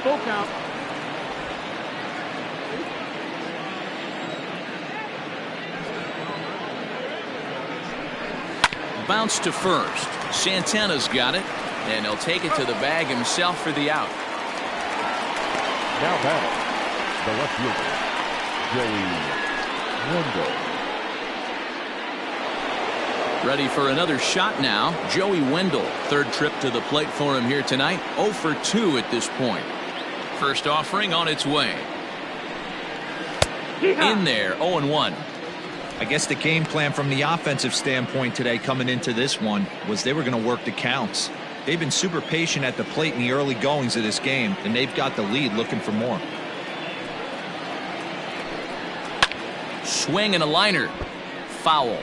Full count. Bounce to first. Santana's got it, and he'll take it to the bag himself for the out. Now batting, the left fielder, Joey Wendell. Ready for another shot now. Joey Wendell, third trip to the plate for him here tonight. 0 for 2 at this point. First offering on its way. In there, 0-1. I guess the game plan from the offensive standpoint today coming into this one was they were going to work the counts. They've been super patient at the plate in the early goings of this game, and they've got the lead looking for more. Swing and a liner. Foul.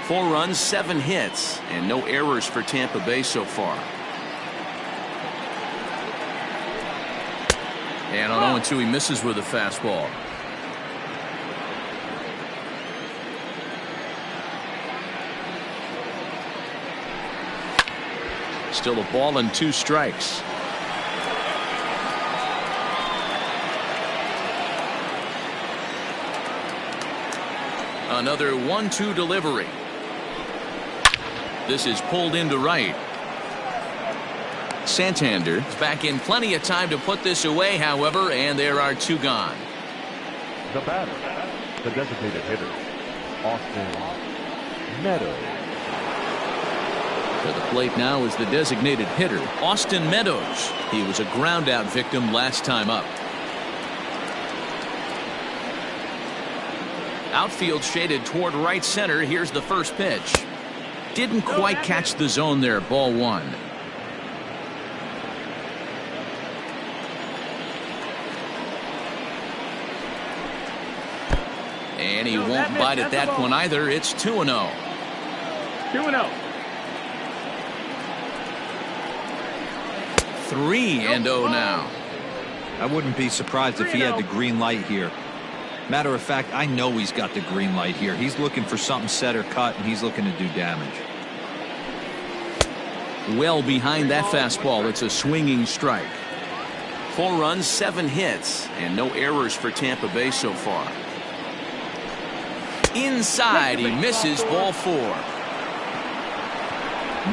4 runs, 7 hits, and no errors for Tampa Bay so far. And on 0-2, he misses with a fastball. Still a ball and 2 strikes. Another 1-2 delivery. This is pulled into right. Santander is back in plenty of time to put this away, however, and there are 2 gone. The batter, the designated hitter, Austin Meadows. To the plate now is the designated hitter, Austin Meadows. He was a ground out victim last time up. Outfield shaded toward right center. Here's the first pitch. Didn't quite catch the zone there. Ball 1. And he won't bite at that one either. It's 2-0. 2-0. 3-0 now. I wouldn't be surprised if he had the green light here. Matter of fact, I know he's got the green light here. He's looking for something set or cut, and he's looking to do damage. Well behind that fastball. It's a swinging strike. 4 runs, 7 hits, and no errors for Tampa Bay so far. Inside, he misses ball 4.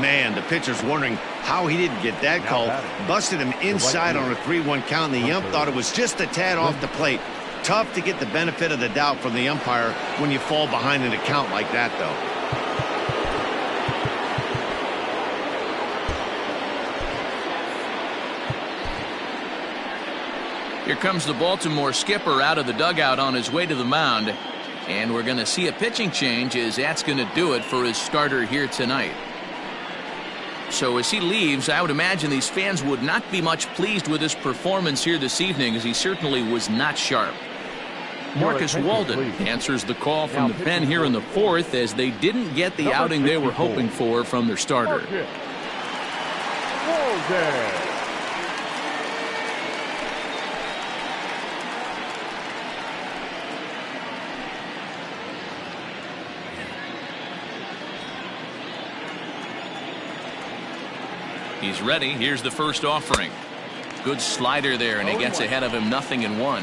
Man, the pitcher's wondering how he didn't get that call. Busted him inside on a 3-1 count, and the ump thought it was just a tad off the plate. Tough to get the benefit of the doubt from the umpire when you fall behind in a count like that, though. Here comes the Baltimore skipper out of the dugout on his way to the mound. And we're going to see a pitching change, as that's going to do it for his starter here tonight. So as he leaves, I would imagine these fans would not be much pleased with his performance here this evening, as he certainly was not sharp. Marcus Walden answers the call from the pen here in the 4th, as they didn't get the outing they were hoping for from their starter. He's ready. Here's the first offering. Good slider there, and he gets ahead of him 0-1.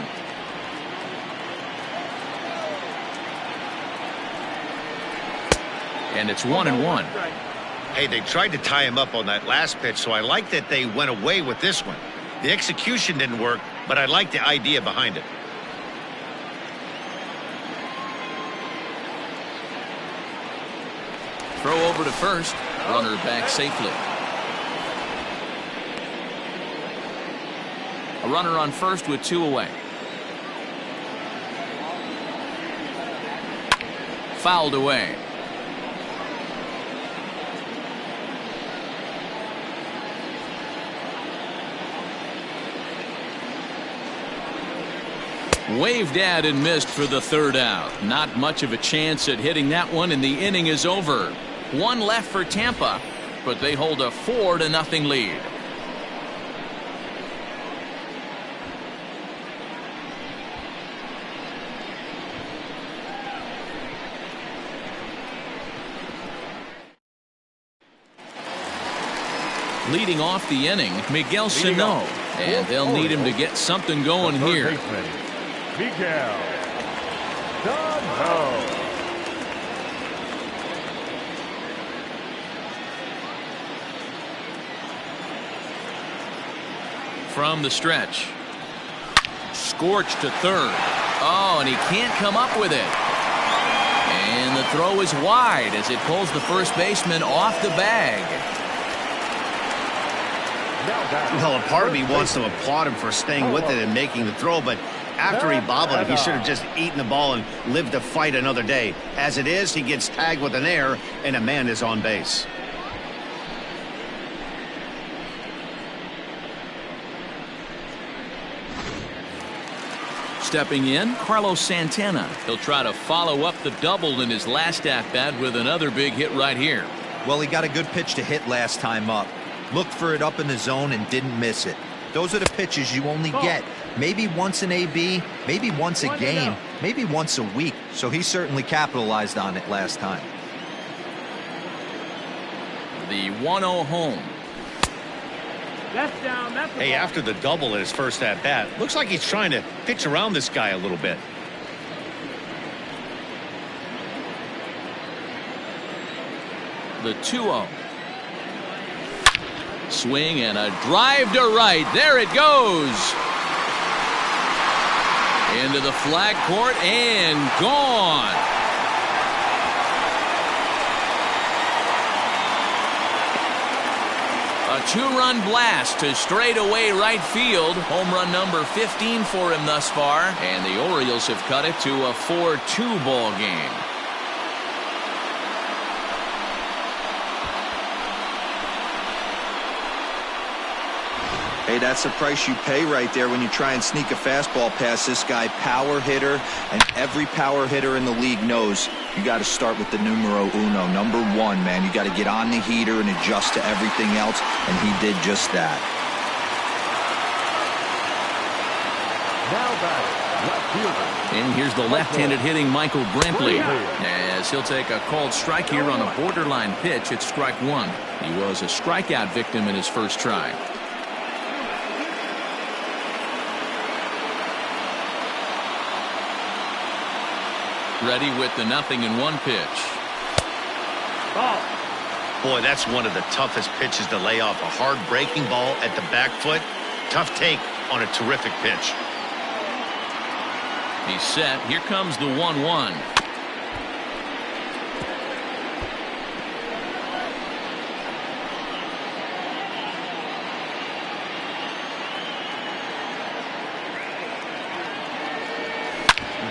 And it's 1-1. Hey, they tried to tie him up on that last pitch, so I like that they went away with this one. The execution didn't work, but I like the idea behind it. Throw over to first. Runner back safely. A runner on first with 2 away. Fouled away. Waved at and missed for the 3rd out. Not much of a chance at hitting that one, and the inning is over. 1 left for Tampa, but they hold a 4-0 lead. Leading off the inning, Miguel Sano, and they'll need him to get something going here. Miguel Sano. From the stretch. Scorched to third. Oh, and he can't come up with it. And the throw is wide as it pulls the first baseman off the bag. Well, a part of me wants to applaud him for staying with it and making the throw, but after he bobbled it, he should have just eaten the ball and lived to fight another day. As it is, he gets tagged with an error, and a man is on base. Stepping in, Carlos Santana. He'll try to follow up the double in his last at-bat with another big hit right here. Well, he got a good pitch to hit last time up. Looked for it up in the zone and didn't miss it. Those are the pitches you only get maybe once in AB, maybe once a game, maybe once a week. So he certainly capitalized on it last time. The 1-0 home. That's down. That's Hey, after the double in his first at-bat, looks like he's trying to pitch around this guy a little bit. The 2-0. Swing and a drive to right. There it goes. Into the flag court and gone. A 2-run blast to straightaway right field. Home run number 15 for him thus far. And the Orioles have cut it to a 4-2 ball game. Hey, that's the price you pay right there when you try and sneak a fastball past this guy. Power hitter, and every power hitter in the league knows you got to start with the numero uno, number 1, man. You got to get on the heater and adjust to everything else, and he did just that. Now batting, left fielder. And here's the left-handed hitting Michael Brantley, as he'll take a called strike here on a borderline pitch at strike 1. He was a strikeout victim in his first try. Ready with the 0-1 pitch. Ball. Boy, that's one of the toughest pitches to lay off. A hard breaking ball at the back foot. Tough take on a terrific pitch. He's set. Here comes the 1-1.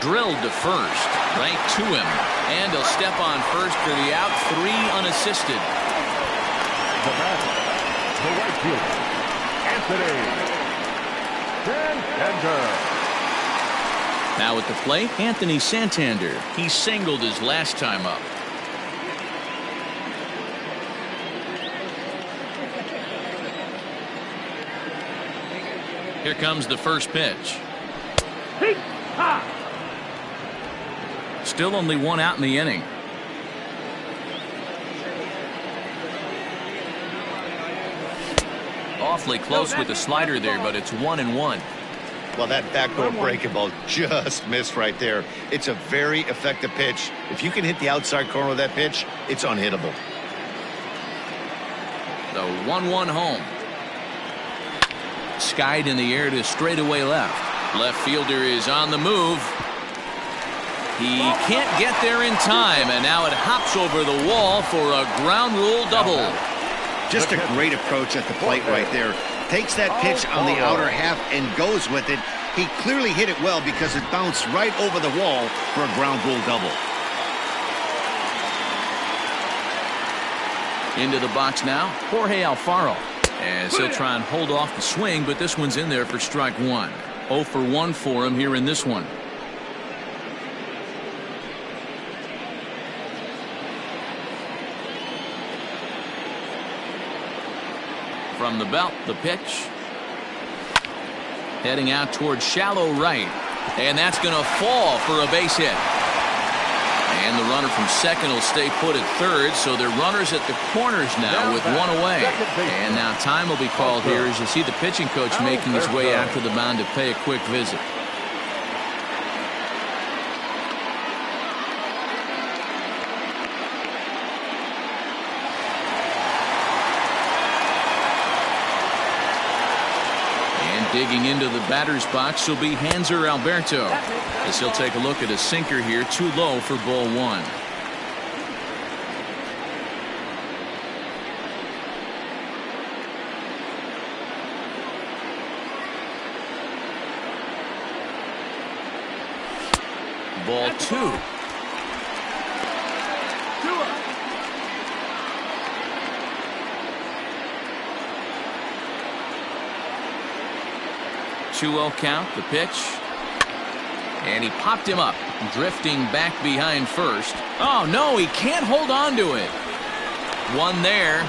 Drilled to first, right to him, and he'll step on first for the out. 3 unassisted. The batter, the right fielder, Anthony Santander. Now at the plate, Anthony Santander. He singled his last time up. Here comes the first pitch. Hey, ha. Still only 1 out in the inning. Awfully close with the slider there, but it's 1-1. Well, that backdoor breaking ball just missed right there. It's a very effective pitch. If you can hit the outside corner of that pitch, it's unhittable. The 1-1 home. Skied in the air to straightaway left. Left fielder is on the move. He can't get there in time, and now it hops over the wall for a ground rule double. Just a great approach at the plate right there. Takes that pitch on the outer half and goes with it. He clearly hit it well because it bounced right over the wall for a ground rule double. Into the box now, Jorge Alfaro. As he'll try and hold off the swing, but this one's in there for strike 1. 0 for 1 for him here in this one. From the belt, the pitch. Heading out towards shallow right. And that's going to fall for a base hit. And the runner from second will stay put at third, so they're runners at the corners now with 1 away. And now time will be called here as you see the pitching coach making his way out to the mound to pay a quick visit. Digging into the batter's box will be Hanser Alberto, as he'll take a look at a sinker here, too low for ball 1. Ball 2. 2-0 count, the pitch. And he popped him up, drifting back behind first. Oh, no, he can't hold on to it. 1 there.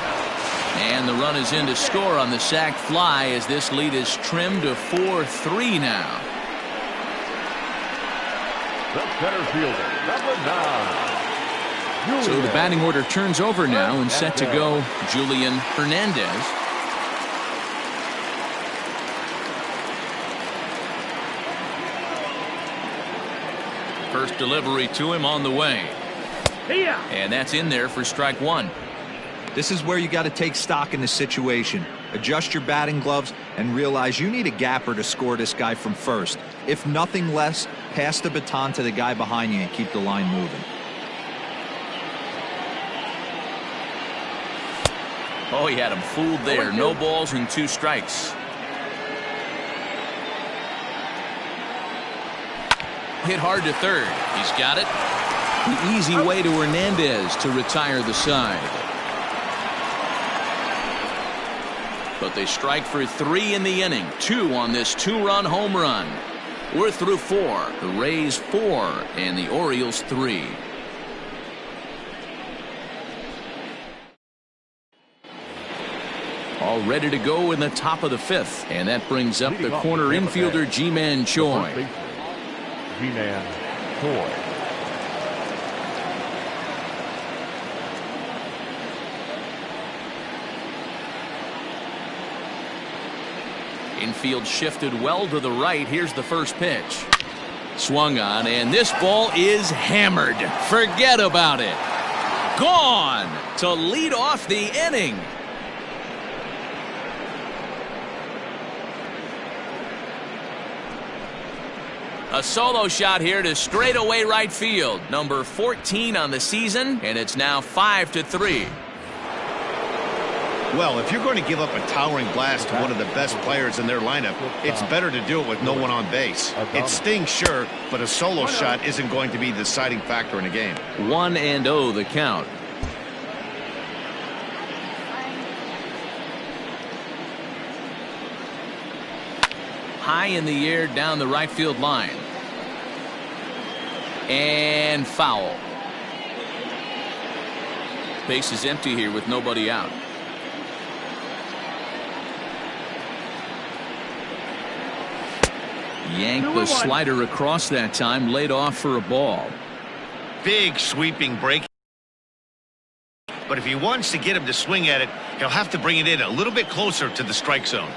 And the run is in to score on the sac fly as this lead is trimmed to 4-3 now. The center fielder, number 9. So the batting order turns over now and set to go Julian Hernandez. First delivery to him on the way. And that's in there for strike 1. This is where you got to take stock in the situation. Adjust your batting gloves and realize you need a gapper to score this guy from first. If nothing less, pass the baton to the guy behind you and keep the line moving. Oh, he had him fooled there. No balls and 2 strikes. Hit hard to third. He's got it. The easy way to Hernandez to retire the side. But they strike for 3 in the inning. 2 on this 2-run home run. We're through 4. The Rays 4 and the Orioles 3. All ready to go in the top of the 5th. And that brings up the corner infielder Ji-Man Choi. Ji-Man Choi. Infield shifted well to the right. Here's the first pitch. Swung on, and this ball is hammered. Forget about it. Gone to lead off the inning. A solo shot here to straightaway right field. Number 14 on the season, and it's now 5-3. Well, if you're going to give up a towering blast to one of the best players in their lineup, it's better to do it with no one on base. It stings, sure, but a solo shot isn't going to be the deciding factor in a game. 1-0 the count. High in the air down the right field line. And foul. Base is empty here with nobody out. Yanked the slider across that time, laid off for a ball. Big sweeping break. But if he wants to get him to swing at it, he'll have to bring it in a little bit closer to the strike zone.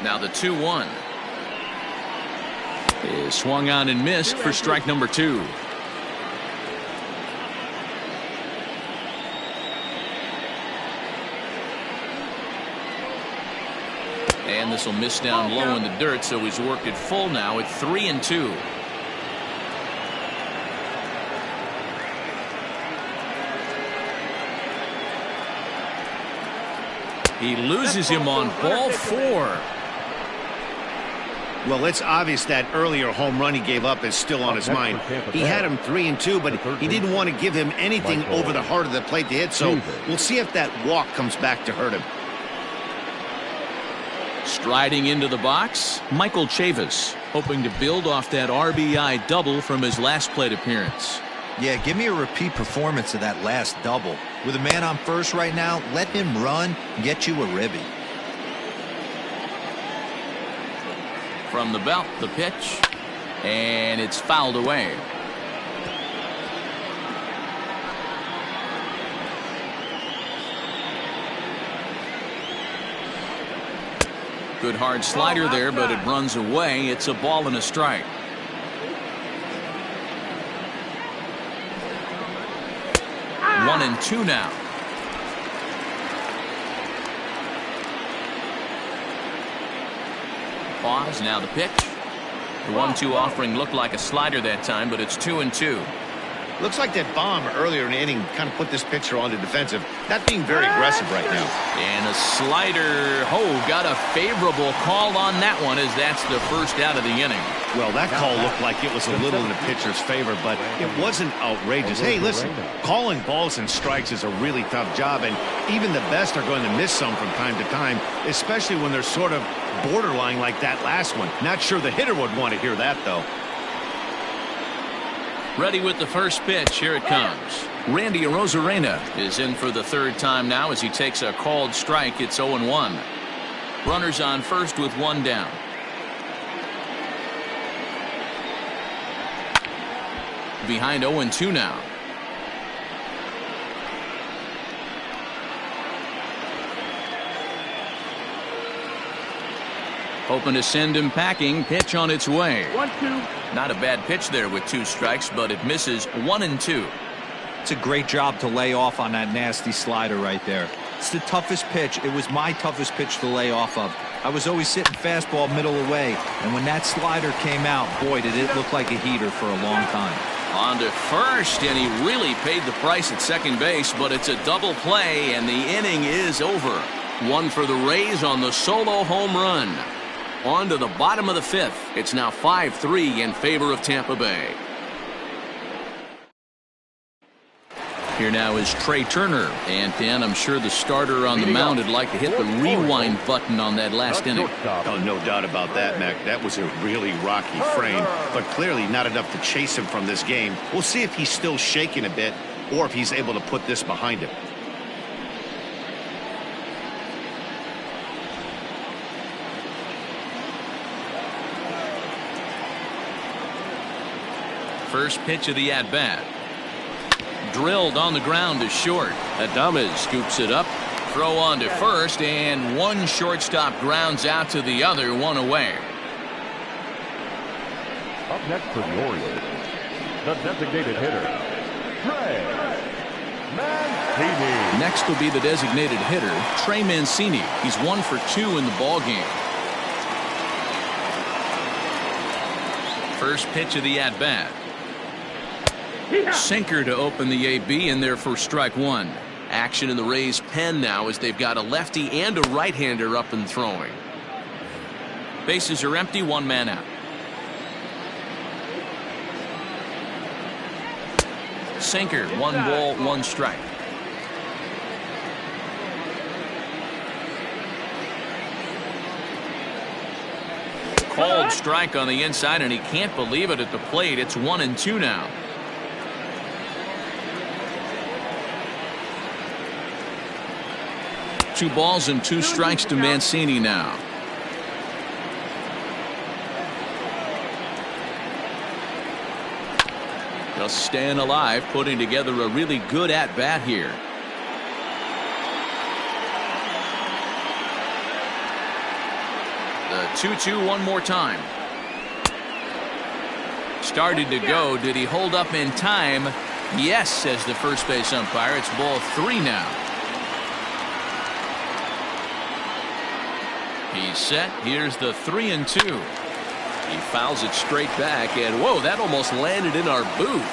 Now the 2-1 is swung on and missed for strike number 2. And this will miss down low in the dirt, so he's worked it full now at 3-2. He loses him on ball 4. Well, it's obvious that earlier home run he gave up is still on his mind. He had him 3-2, but he didn't want to give him anything over the heart of the plate to hit, so we'll see if that walk comes back to hurt him. Striding into the box, Michael Chavis, hoping to build off that RBI double from his last plate appearance. Yeah, give me a repeat performance of that last double. With a man on first right now, let him run and get you a ribby. From the belt, the pitch, and it's fouled away. Good hard slider there, but it runs away. It's a ball and a strike. One and two now. Pause, now the pitch. The 1-2 offering looked like a slider that time, but it's 2-2. Looks like that bomb earlier in the inning kind of put this pitcher on the defensive. Not being very aggressive right now. And a slider. Oh, got a favorable call on that one, as that's the first out of the inning. Well, that call looked like it was a little in the pitcher's favor, but it wasn't outrageous. Hey, listen, calling balls and strikes is a really tough job, and even the best are going to miss some from time to time, especially when they're sort of borderline like that last one. Not sure the hitter would want to hear that, though. Ready with the first pitch. Here it comes. Randy Arozarena is in for the third time now as he takes a called strike. It's 0-1. Runners on first with one down. Behind 0-2 now. Hoping to send him packing. Pitch on its way. 1-2. Not a bad pitch there with 2 strikes, but it misses 1-2. It's a great job to lay off on that nasty slider right there. It's the toughest pitch. It was my toughest pitch to lay off of. I was always sitting fastball middle away, and when that slider came out, boy, did it look like a heater for a long time. On to first, and he really paid the price at second base, but it's a double play, and the inning is over. One for the Rays on the solo home run. On to the bottom of the 5th. It's now 5-3 in favor of Tampa Bay. Here now is Trey Turner. And Dan, I'm sure the starter on the mound would like to hit the rewind button on that last inning. Oh, no doubt about that, Mac. That was a really rocky frame, but clearly not enough to chase him from this game. We'll see if he's still shaking a bit or if he's able to put this behind him. First pitch of the at-bat. Drilled on the ground to short. Adames scoops it up. Throw on to first, and one shortstop grounds out to the other, one away. Up next for the Orioles, the designated hitter, Trey Mancini. Next will be the designated hitter, Trey Mancini. He's 1 for 2 in the ball game. First pitch of the at-bat. Sinker to open the AB, in there for strike 1. Action in the Rays' pen now as they've got a lefty and a right-hander up and throwing. Bases are empty, 1 man out. Sinker, 1 ball, 1 strike. Called strike on the inside, and he can't believe it at the plate. It's 1-2 now. Two balls and 2 strikes to Mancini now. Just staying alive, putting together a really good at-bat here. The 2-2 one more time. Started to go. Did he hold up in time? Yes, says the first base umpire. It's ball 3 now. He's set. Here's the 3-2. He fouls it straight back, and whoa, that almost landed in our booth.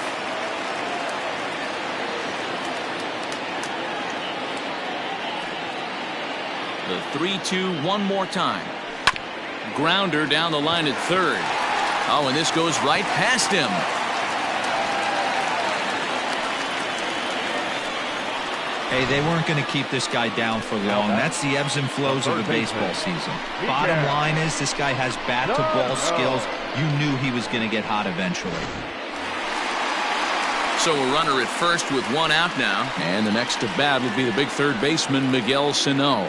The 3-2 one more time. Grounder down the line at third. Oh, and this goes right past him. Hey, they weren't going to keep this guy down for long. That's the ebbs and flows of a baseball season. Bottom line is this guy has bat-to-ball skills. You knew he was going to get hot eventually. So a runner at first with 1 out now. And the next to bat will be the big third baseman, Miguel Sano.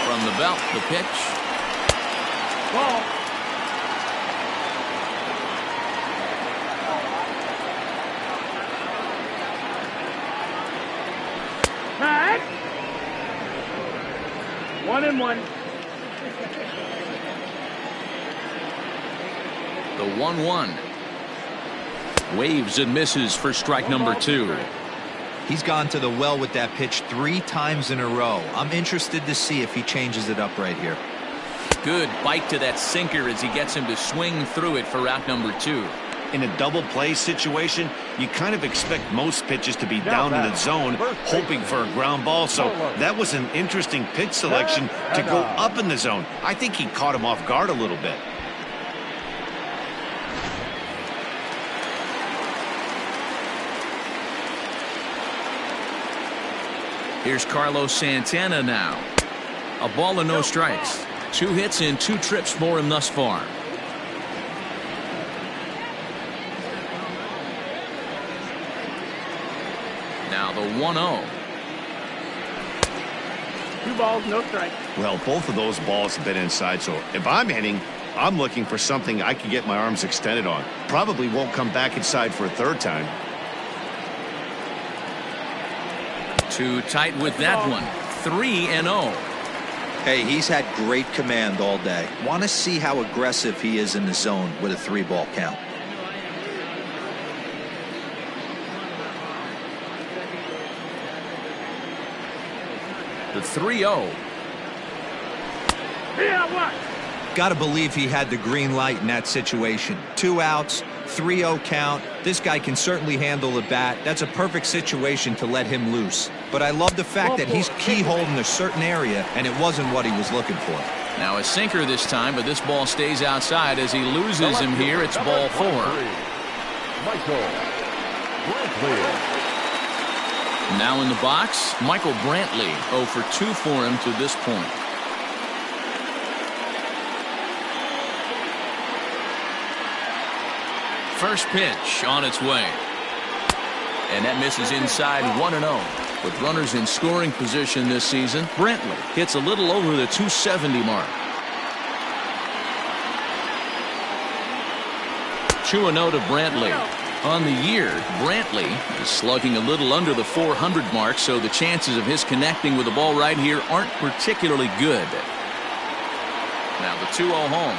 From the belt, the pitch. Ball. Tag. 1-1. The 1-1. Waves and misses for strike number 2. He's gone to the well with that pitch 3 times in a row. I'm interested to see if he changes it up right here. Good bite to that sinker as he gets him to swing through it for out number 2. In a double play situation, you kind of expect most pitches to be down in the zone, hoping for a ground ball. So that was an interesting pitch selection to go up in the zone. I think he caught him off guard a little bit. Here's Carlos Santana now. A ball and no strikes. 2 hits and 2 trips for him thus far. Now the 1-0. 2 balls, no strike. Well, both of those balls have been inside, so if I'm hitting, I'm looking for something I can get my arms extended on. Probably won't come back inside for a 3rd time. Too tight with that one. 3-0. Hey, he's had great command all day. Want to see how aggressive he is in the zone with a 3-ball count. The 3-0. Yeah, what? Got to believe he had the green light in that situation. 2 outs, 3-0 count. This guy can certainly handle the bat. That's a perfect situation to let him loose. But I love the fact that he's keyholed in a certain area, and it wasn't what he was looking for. Now a sinker this time, but this ball stays outside as he loses him here. It's ball 4. Michael Brantley. Now in the box, Michael Brantley. 0 for 2 for him to this point. First pitch on its way. And that misses inside 1-0. With runners in scoring position this season, Brantley hits a little over the 270 mark. 2-0 to Brantley. On the year, Brantley is slugging a little under the 400 mark, so the chances of his connecting with the ball right here aren't particularly good. Now the 2-0 home.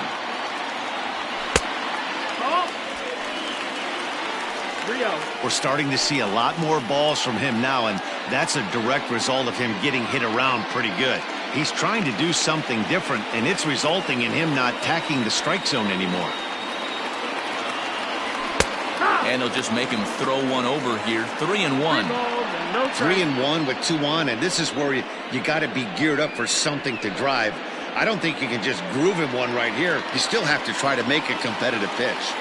We're starting to see a lot more balls from him now, and that's a direct result of him getting hit around pretty good. He's trying to do something different, and it's resulting in him not tacking the strike zone anymore. And he'll just make him throw one over here. 3-1. 3-1 with 2 on, and this is where you got to be geared up for something to drive. I don't think you can just groove him one right here. You still have to try to make a competitive pitch.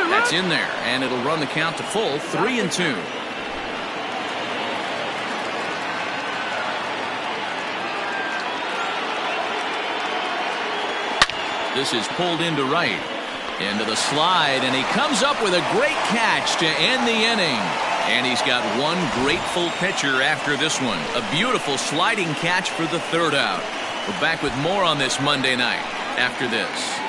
That's in there, and it'll run the count to full. 3-2. This is pulled into right. Into the slide, and he comes up with a great catch to end the inning. And he's got one grateful pitcher after this one. A beautiful sliding catch for the 3rd out. We're back with more on this Monday night after this.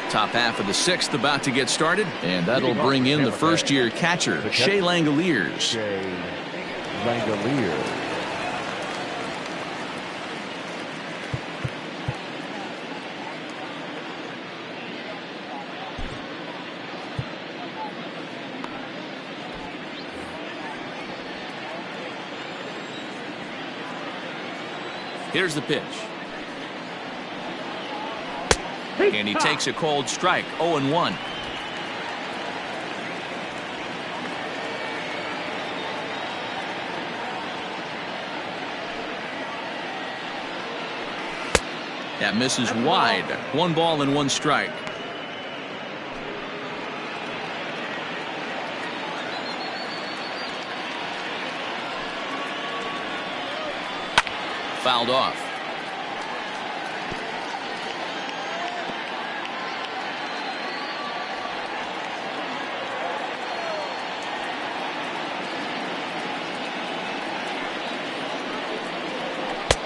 Top half of the 6th about to get started, and that'll bring in the first-year catcher, Shea Langoliers. Here's the pitch. And he takes a cold strike. 0-1. That misses wide. 1 ball and 1 strike. Fouled off.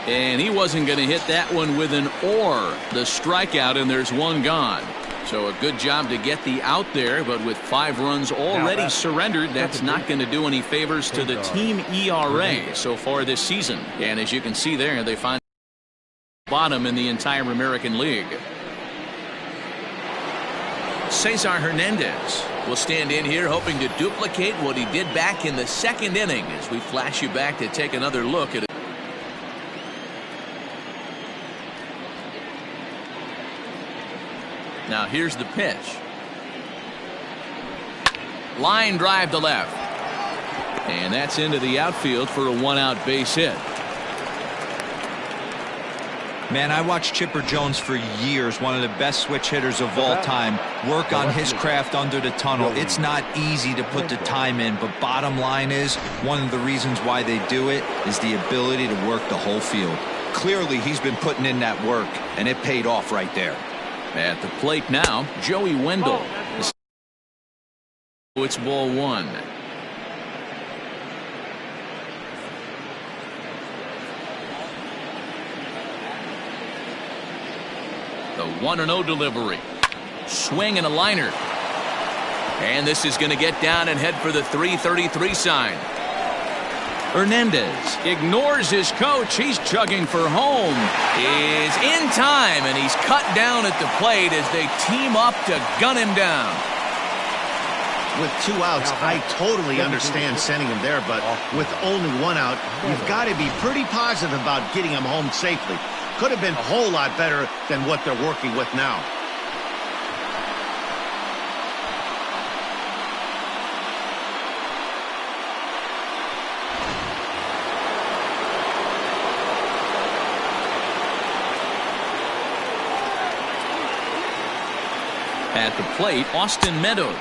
And he wasn't going to hit that one with an or. The strikeout, and there's 1 gone. So a good job to get the out there, but with 5 runs already surrendered, that's not going to do any favors to the team ERA so far this season. And as you can see there, they find bottom in the entire American League. Cesar Hernandez will stand in here hoping to duplicate what he did back in the 2nd inning as we flash you back to take another look at it. Now here's the pitch. Line drive to left. And that's into the outfield for a 1-out base hit. Man, I watched Chipper Jones for years, one of the best switch hitters of all time. Work on his craft under the tunnel. It's not easy to put the time in, but bottom line is, one of the reasons why they do it is the ability to work the whole field. Clearly, he's been putting in that work, and it paid off right there. At the plate now, Joey Wendell. It's ball 1. The 1-0 delivery. Swing and a liner. And this is going to get down and head for the 333 sign. Hernandez ignores his coach. He's chugging for home. Is in time, and he's cut down at the plate as they team up to gun him down. With 2 outs, I totally understand sending him there, but with only 1 out, you've got to be pretty positive about getting him home safely. Could have been a whole lot better than what they're working with now. At the plate, Austin Meadows.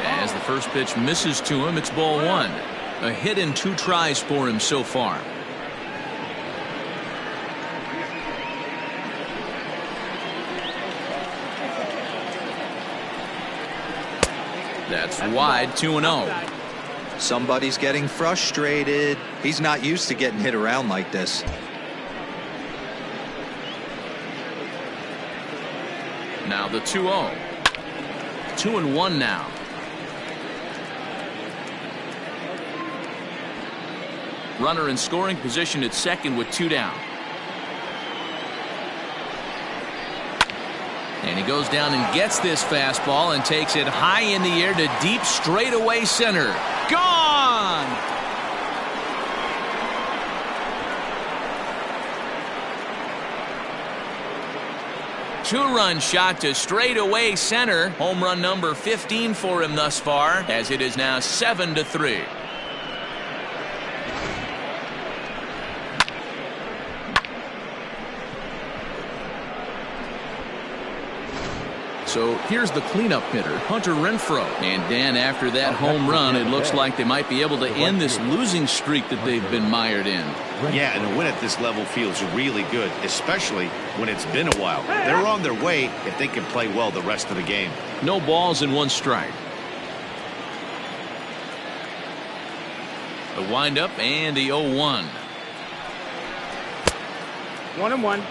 As the first pitch misses to him, it's ball 1. A hit in 2 tries for him so far. That's wide, 2-0. Somebody's getting frustrated. He's not used to getting hit around like this. Now the 2-0. 2-1 now. Runner in scoring position at second with 2 down. And he goes down and gets this fastball and takes it high in the air to deep straightaway center. Gone! Two-run shot to straightaway center. Home run number 15 for him thus far, as it is now 7-3. So here's the cleanup hitter, Hunter Renfroe. And Dan, after that home run, it looks like they might be able to end this losing streak that they've been mired in. Yeah, and a win at this level feels really good, especially when it's been a while. They're on their way if they can play well the rest of the game. No balls and 1 strike. The windup and the 0-1. 1-1.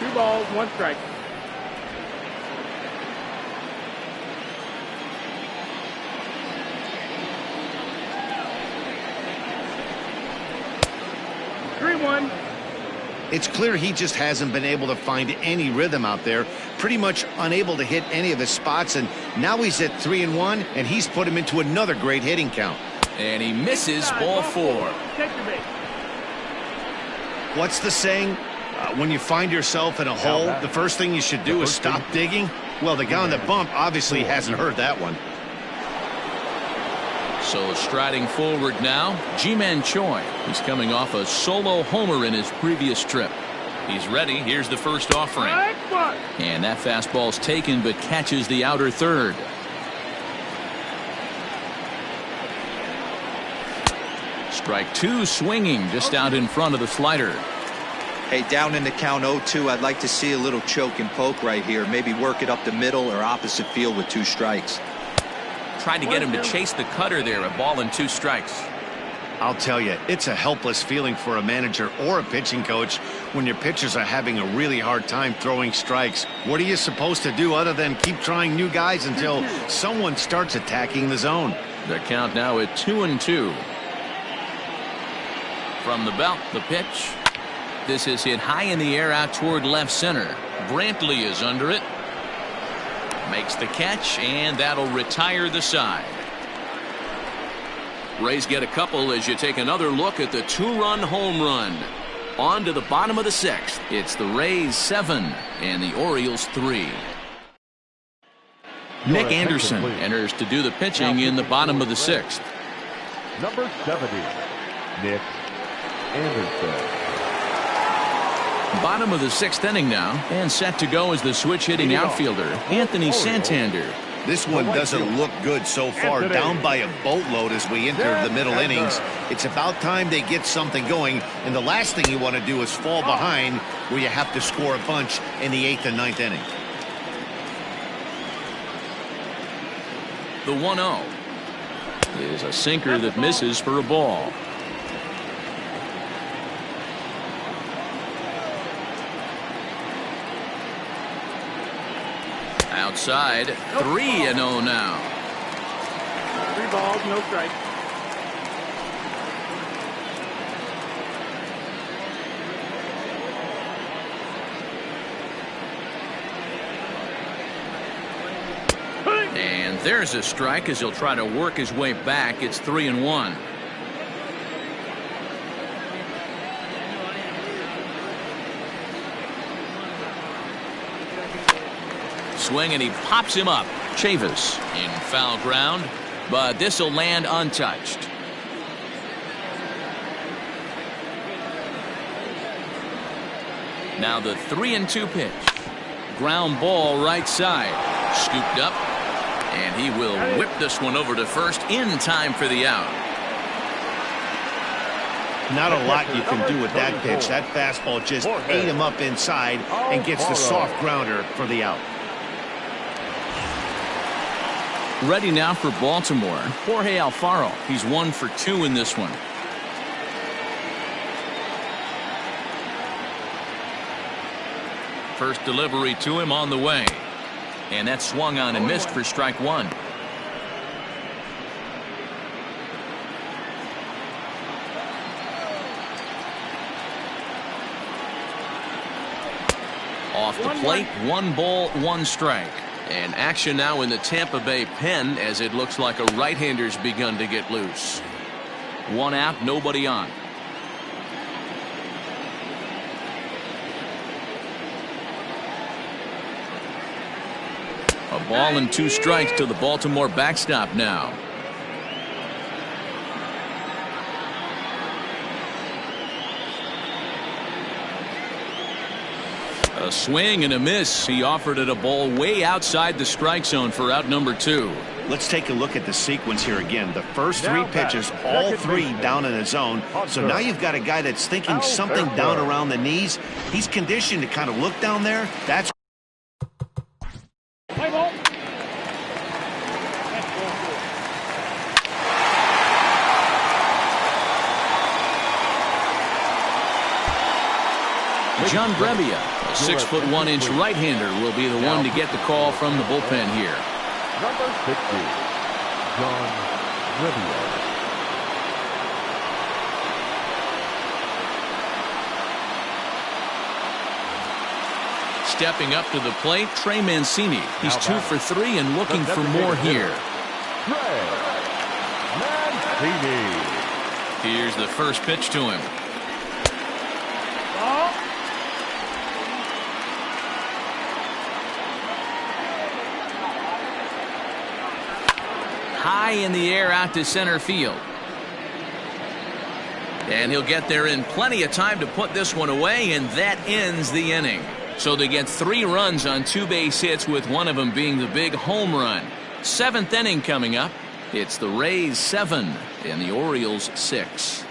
Two balls, 1 strike. It's clear he just hasn't been able to find any rhythm out there, pretty much unable to hit any of his spots, and now he's at 3-1, and he's put him into another great hitting count. And he misses ball 4. What's the saying? When you find yourself in a hole, the first thing you should do is stop digging? Well, the guy on the bump obviously hasn't heard that one. So striding forward now, Ji-Man Choi. He's coming off a solo homer in his previous trip. He's ready. Here's the first offering. And that fastball's taken but catches the outer third. Strike 2 swinging just out in front of the slider. Hey, down in the count 0-2, I'd like to see a little choke and poke right here. Maybe work it up the middle or opposite field with 2 strikes. Tried to get him to chase the cutter there, a ball and 2 strikes. I'll tell you, it's a helpless feeling for a manager or a pitching coach when your pitchers are having a really hard time throwing strikes. What are you supposed to do other than keep trying new guys until someone starts attacking the zone? The count now at 2-2. From the belt, the pitch. This is hit high in the air out toward left center. Brantley is under it. Makes the catch, and that'll retire the side. Rays get a couple as you take another look at the 2-run home run. On to the bottom of the 6th. It's the Rays 7 and the Orioles 3. Nick Anderson enters to do the pitching in the bottom of the 6th. Number 70, Nick Anderson. Bottom of the 6th inning now, and set to go is the switch-hitting outfielder, Anthony Santander. This one doesn't look good so far, down by a boatload as we enter the middle innings. It's about time they get something going, and the last thing you want to do is fall behind where you have to score a bunch in the 8th and 9th inning. The 1-0 is a sinker that misses for a ball. Outside, 3-0 now. 3 balls, no strikes. And there's a strike as he'll try to work his way back. It's 3-1. Swing, and he pops him up. Chavis in foul ground, but this will land untouched. Now the 3-2 pitch. Ground ball right side. Scooped up, and he will whip this one over to first in time for the out. Not a lot you can do with that pitch. That fastball just ate him up inside and gets the soft grounder for the out. Ready now for Baltimore, Jorge Alfaro. He's 1 for 2 in this one. First delivery to him on the way. And that swung on and missed for strike 1. Off the plate, 1 ball, 1 strike. And action now in the Tampa Bay pen as it looks like a right-hander's begun to get loose. 1 out, nobody on. A ball and 2 strikes to the Baltimore backstop now. A swing and a miss. He offered it a ball way outside the strike zone for out number 2. Let's take a look at the sequence here again. The first 3 pitches, all 3 down in the zone. So now you've got a guy that's thinking something down around the knees. He's conditioned to kind of look down there. That's Play ball. John Brebbia, a 6'1" right-hander, will be the one to get the call from the bullpen here. Number 60, John Brebbia. Stepping up to the plate, Trey Mancini. He's 2 for 3 and looking for more here. Trey Mancini. Here's the first pitch to him. Ball. High in the air out to center field. And he'll get there in plenty of time to put this one away, and that ends the inning. So they get 3 runs on 2 base hits, with one of them being the big home run. 7th inning coming up. It's the Rays 7 and the Orioles 6.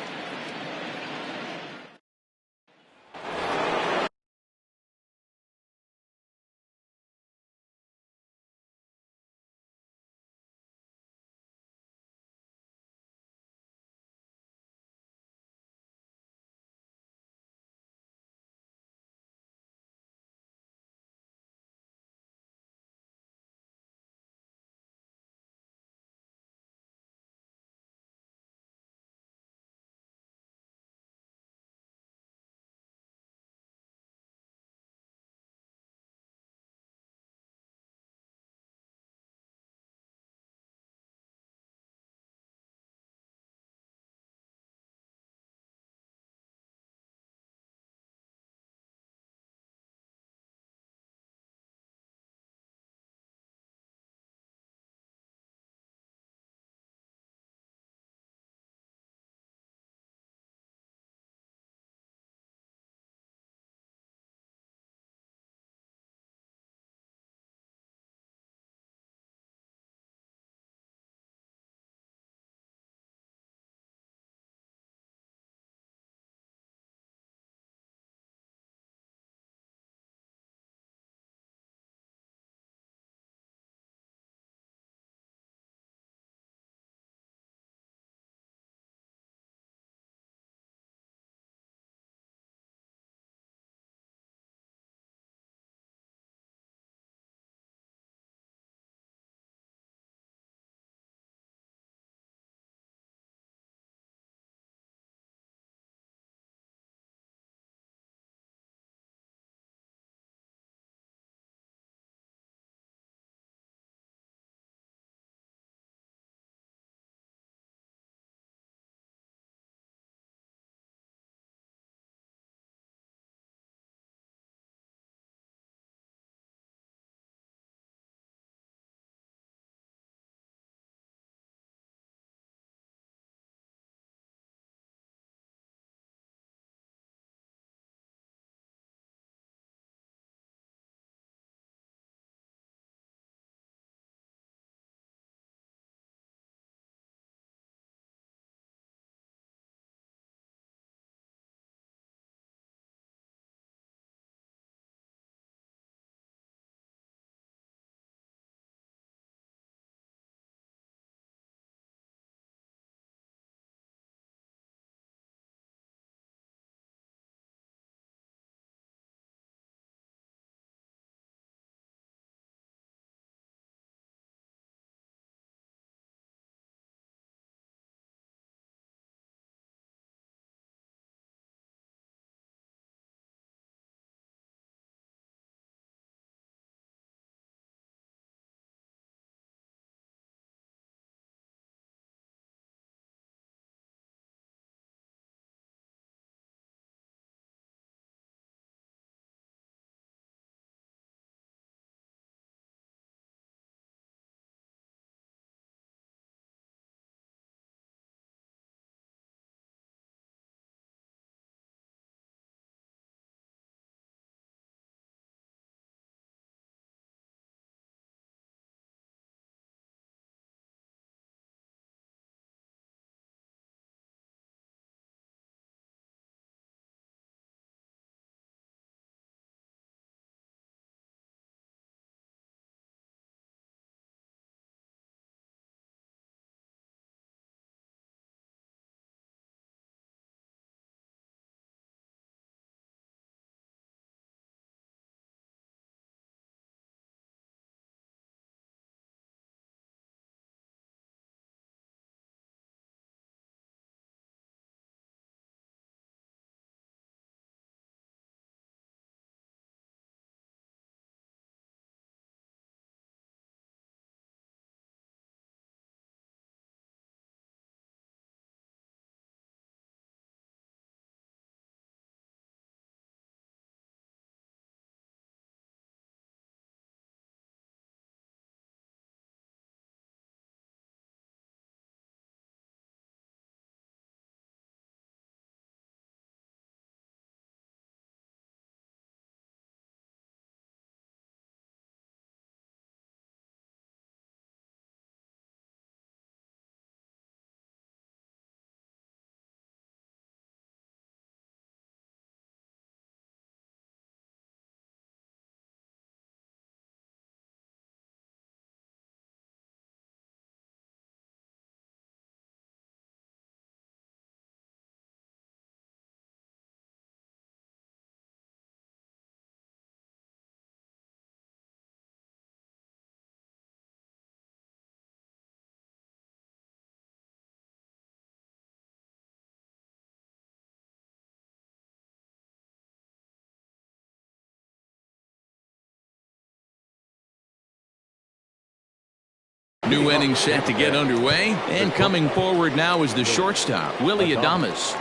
New inning set to get underway, and coming forward now is the shortstop, Willie Adames.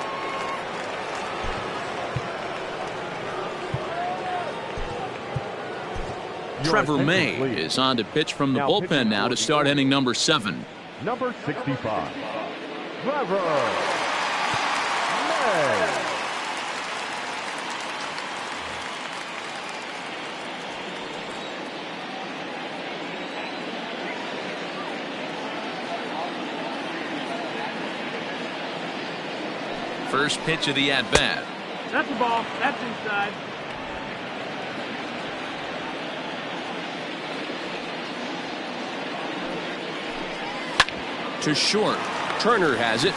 Trevor May is on to pitch from the bullpen now to start inning number 7. Number 65, Trevor May. First pitch of the at-bat. That's the ball. That's inside. To short. Turner has it.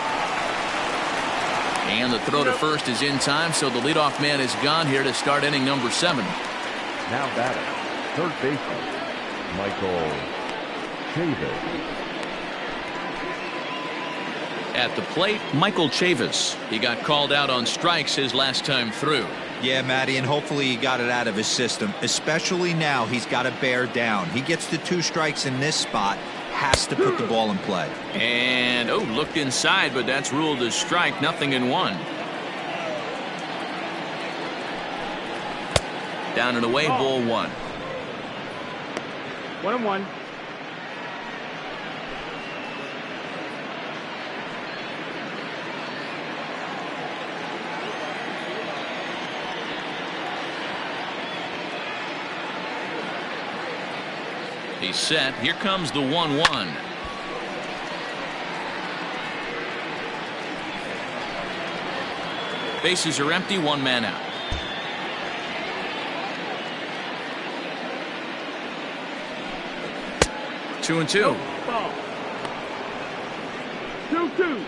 And the throw to first is in time, so the leadoff man is gone here to start inning number 7. Now batting, third baseman, Michael Chavis. At the plate, Michael Chavis. He got called out on strikes his last time through. Yeah, Matty, and hopefully he got it out of his system. Especially now, he's got to bear down. He gets the 2 strikes in this spot. Has to put the ball in play. And, looked inside, but that's ruled as strike, nothing in 1. Down and away, ball 1. 1-1. He's set. Here comes the 1-1. Bases are empty, 1 man out. Two and two. Ball. 2-2.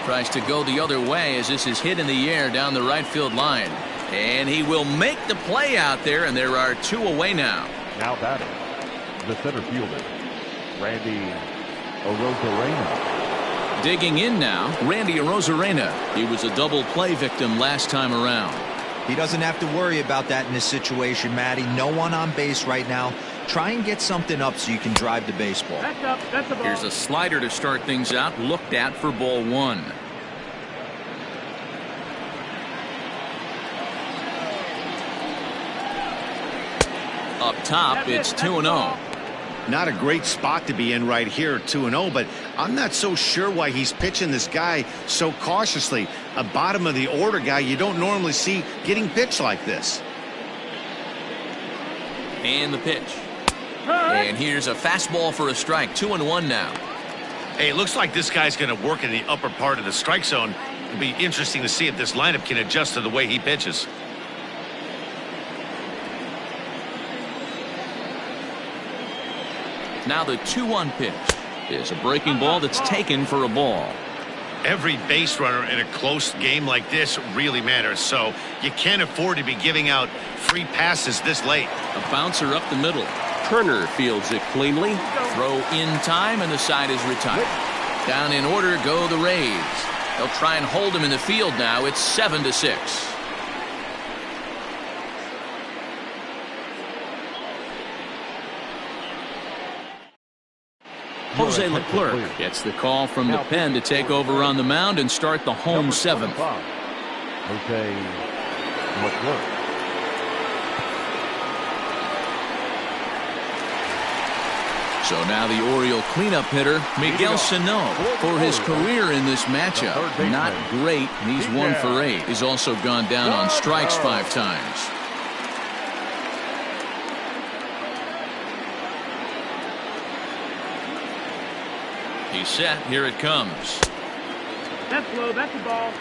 Tries to go the other way as this is hit in the air down the right field line. And he will make the play out there, and there are 2 away now. Now batting, the center fielder, Randy Arozarena. Digging in now, Randy Arozarena. He was a double play victim last time around. He doesn't have to worry about that in this situation, Matty. No one on base right now. Try and get something up so you can drive the baseball. That's up. That's the ball. Here's a slider to start things out, looked at for ball 1. Up top, it's 2-0. Not a great spot to be in right here, 2-0, but I'm not so sure why he's pitching this guy so cautiously. A bottom of the order guy you don't normally see getting pitched like this. And the pitch. And here's a fastball for a strike. 2-1 now. Hey, it looks like this guy's going to work in the upper part of the strike zone. It'll be interesting to see if this lineup can adjust to the way he pitches. Now the 2-1 pitch is a breaking ball that's taken for a ball. Every base runner in a close game like this really matters, so you can't afford to be giving out free passes this late. A bouncer up the middle. Turner fields it cleanly. Throw in time, and the side is retired. Down in order go the Rays. They'll try and hold him in the field now. It's 7-6. Jose Leclerc gets the call from the pen to take over on the mound and start the home 7th. Jose Leclerc. So now the Oriole cleanup hitter, Miguel Sano, for his career in this matchup. Not great. He's 1 for 8. He's also gone down on strikes 5 times. He's set. Here it comes. That's low. That's the ball.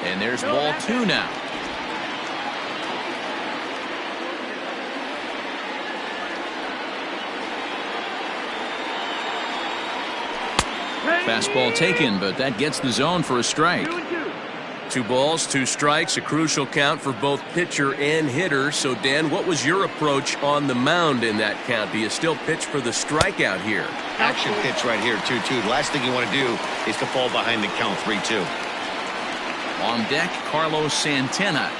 And there's ball 2 now. Fastball taken, but that gets the zone for a strike. 2 balls, 2 strikes, a crucial count for both pitcher and hitter. So, Dan, what was your approach on the mound in that count? Do you still pitch for the strikeout here? Action pitch right here, 2-2. The last thing you want to do is to fall behind the count 3-2. On deck, Carlos Santana.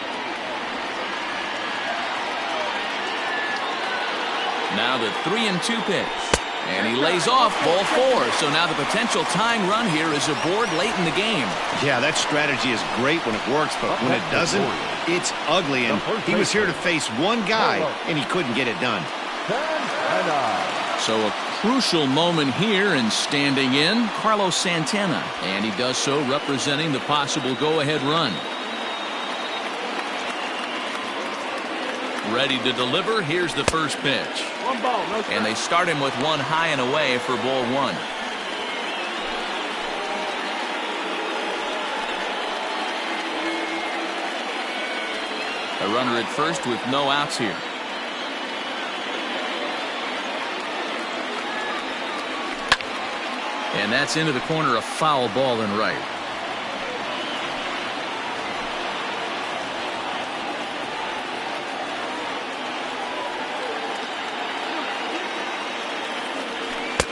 Now the 3-2 pitch. And he lays off ball 4. So now the potential tying run here is aboard late in the game. Yeah, that strategy is great when it works, but when it doesn't, it's ugly. And he was here to face one guy, and he couldn't get it done. So a crucial moment here, and standing in, Carlos Santana. And he does so representing the possible go-ahead run. Ready to deliver. Here's the first pitch. 1 ball, no strike. And they start him with one high and away for ball 1. A runner at first with no outs here. And that's into the corner, a foul ball in right.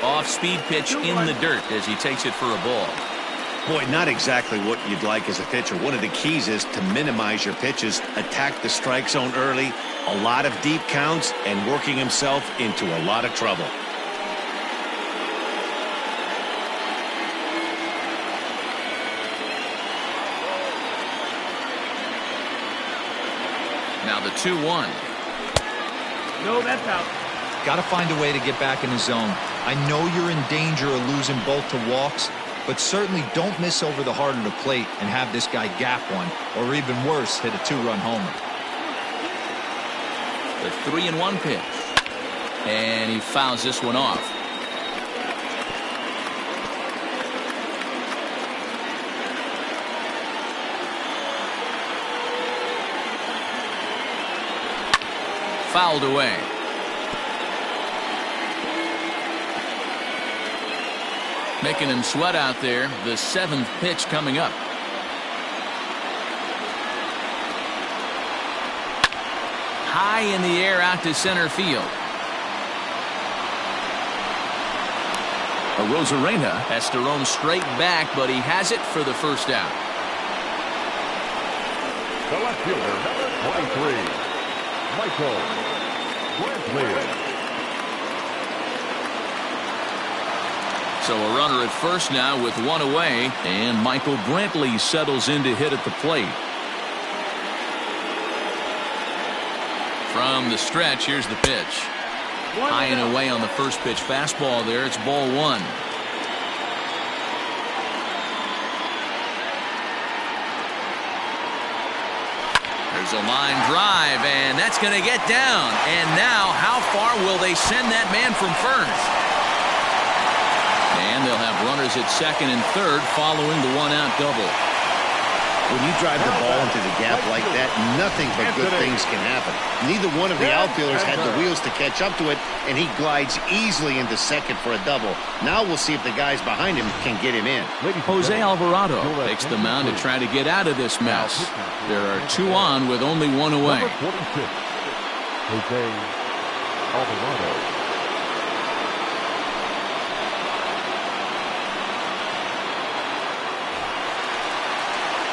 Off-speed pitch in the dirt as he takes it for a ball. Boy, not exactly what you'd like as a pitcher. One of the keys is to minimize your pitches, attack the strike zone early, a lot of deep counts, and working himself into a lot of trouble. Now the 2-1. No, that's out. Got to find a way to get back in the zone. I know you're in danger of losing both to walks, but certainly don't miss over the heart of the plate and have this guy gap one, or even worse, hit a 2-run homer. The 3-1 pitch. And he fouls this one off. Fouled away. Making him sweat out there. The 7th pitch coming up. High in the air out to center field. Arozarena has to roam straight back, but he has it for the first out. The left fielder, number 23, Michael Brantley. So a runner at first now with one away, and Michael Brantley settles in to hit at the plate. From the stretch, here's the pitch. High and away on the first pitch fastball there. It's ball 1. There's a line drive, and that's going to get down. And now, how far will they send that man from first? And they'll have runners at second and third following the one-out double. When you drive the ball into the gap like that, nothing but good things can happen. Neither one of the outfielders had the wheels to catch up to it, and he glides easily into second for a double. Now we'll see if the guys behind him can get him in. Jose Alvarado takes the mound to try to get out of this mess. There are 2 on with only 1 away. Number 46, Jose Alvarado.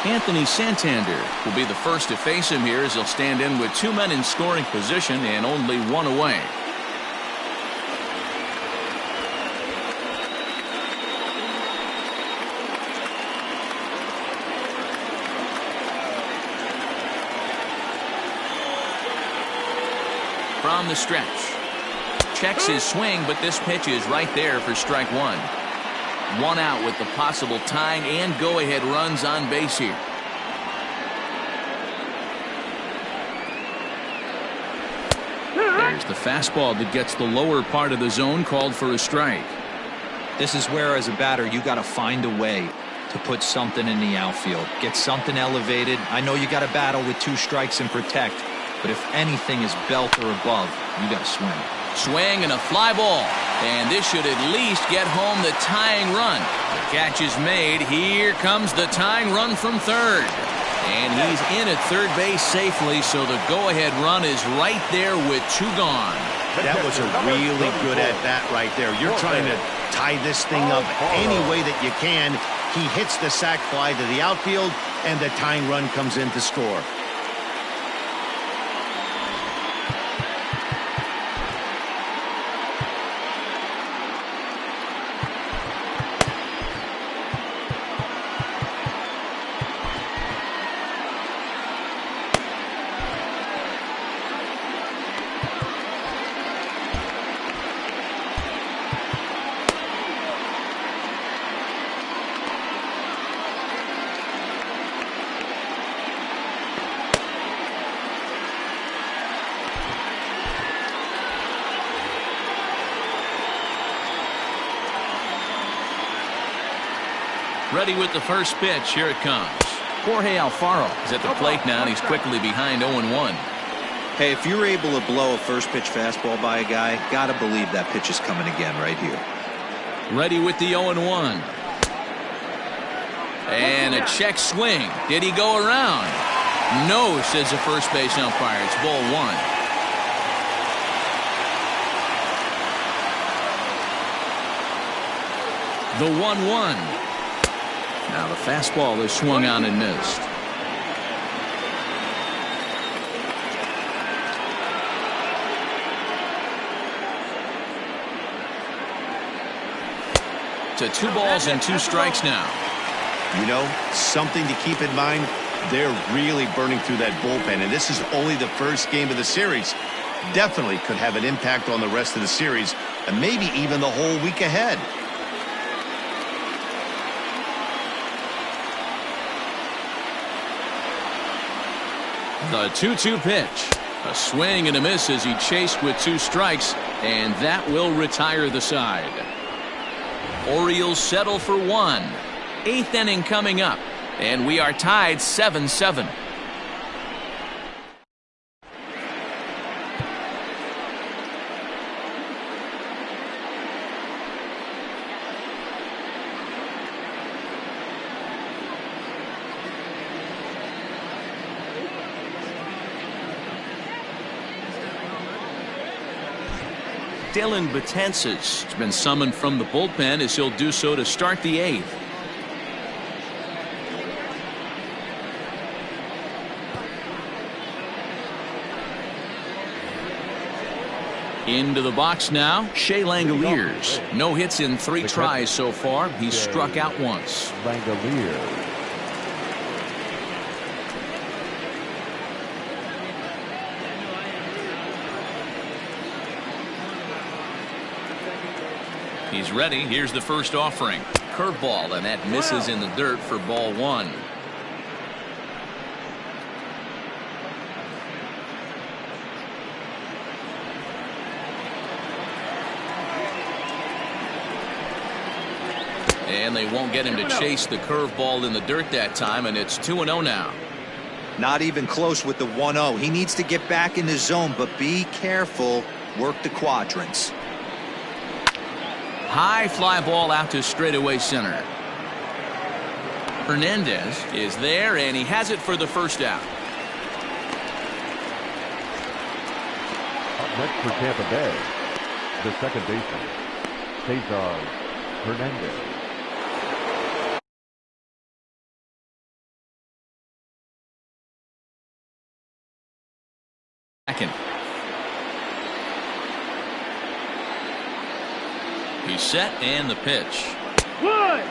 Anthony Santander will be the first to face him here as he'll stand in with 2 men in scoring position and only 1 away. From the stretch. Checks his swing, but this pitch is right there for strike 1. 1 out with the possible tying and go-ahead runs on base here. There's the fastball that gets the lower part of the zone, called for a strike. This is where, as a batter, you got to find a way to put something in the outfield. Get something elevated. I know you got to battle with 2 strikes and protect, but if anything is belt or above, you got to swing. Swing and a fly ball. And this should at least get home the tying run. The catch is made. Here comes the tying run from third. And he's in at third base safely, so the go-ahead run is right there with 2 gone. That was a really good at bat right there. You're trying to tie this thing up any way that you can. He hits the sac fly to the outfield, and the tying run comes in to score. Ready with the first pitch. Here it comes. Jorge Alfaro is at the plate now, and he's quickly behind 0-1. Hey, if you're able to blow a first pitch fastball by a guy, gotta believe that pitch is coming again right here. Ready with the 0-1. And a check swing. Did he go around? No, says the first base umpire. It's ball 1. The 1-1. Now the fastball is swung on and missed. To 2 balls and 2 strikes now. You know, something to keep in mind, they're really burning through that bullpen, and this is only the first game of the series. Definitely could have an impact on the rest of the series, and maybe even the whole week ahead. The 2-2 pitch. A swing and a miss as he chased with 2 strikes, and that will retire the side. Orioles settle for 1. 8th inning coming up, and we are tied 7-7. Dylan Betances has been summoned from the bullpen as he'll do so to start the 8th. Into the box now, Shea Langoliers. No hits in 3 tries so far. He's struck out once. Langoliers. He's ready. Here's the first offering. Curveball, and that misses in the dirt for ball 1. And they won't get him to chase the curveball in the dirt that time, and it's 2-0 now. Not even close with the 1-0. He needs to get back in the zone, but be careful. Work the quadrants. High fly ball out to straightaway center. Hernandez is there, and he has it for the first out. Up next for Tampa Bay, the second baseman, Cesar Hernandez. Second. He's set, and the pitch. One.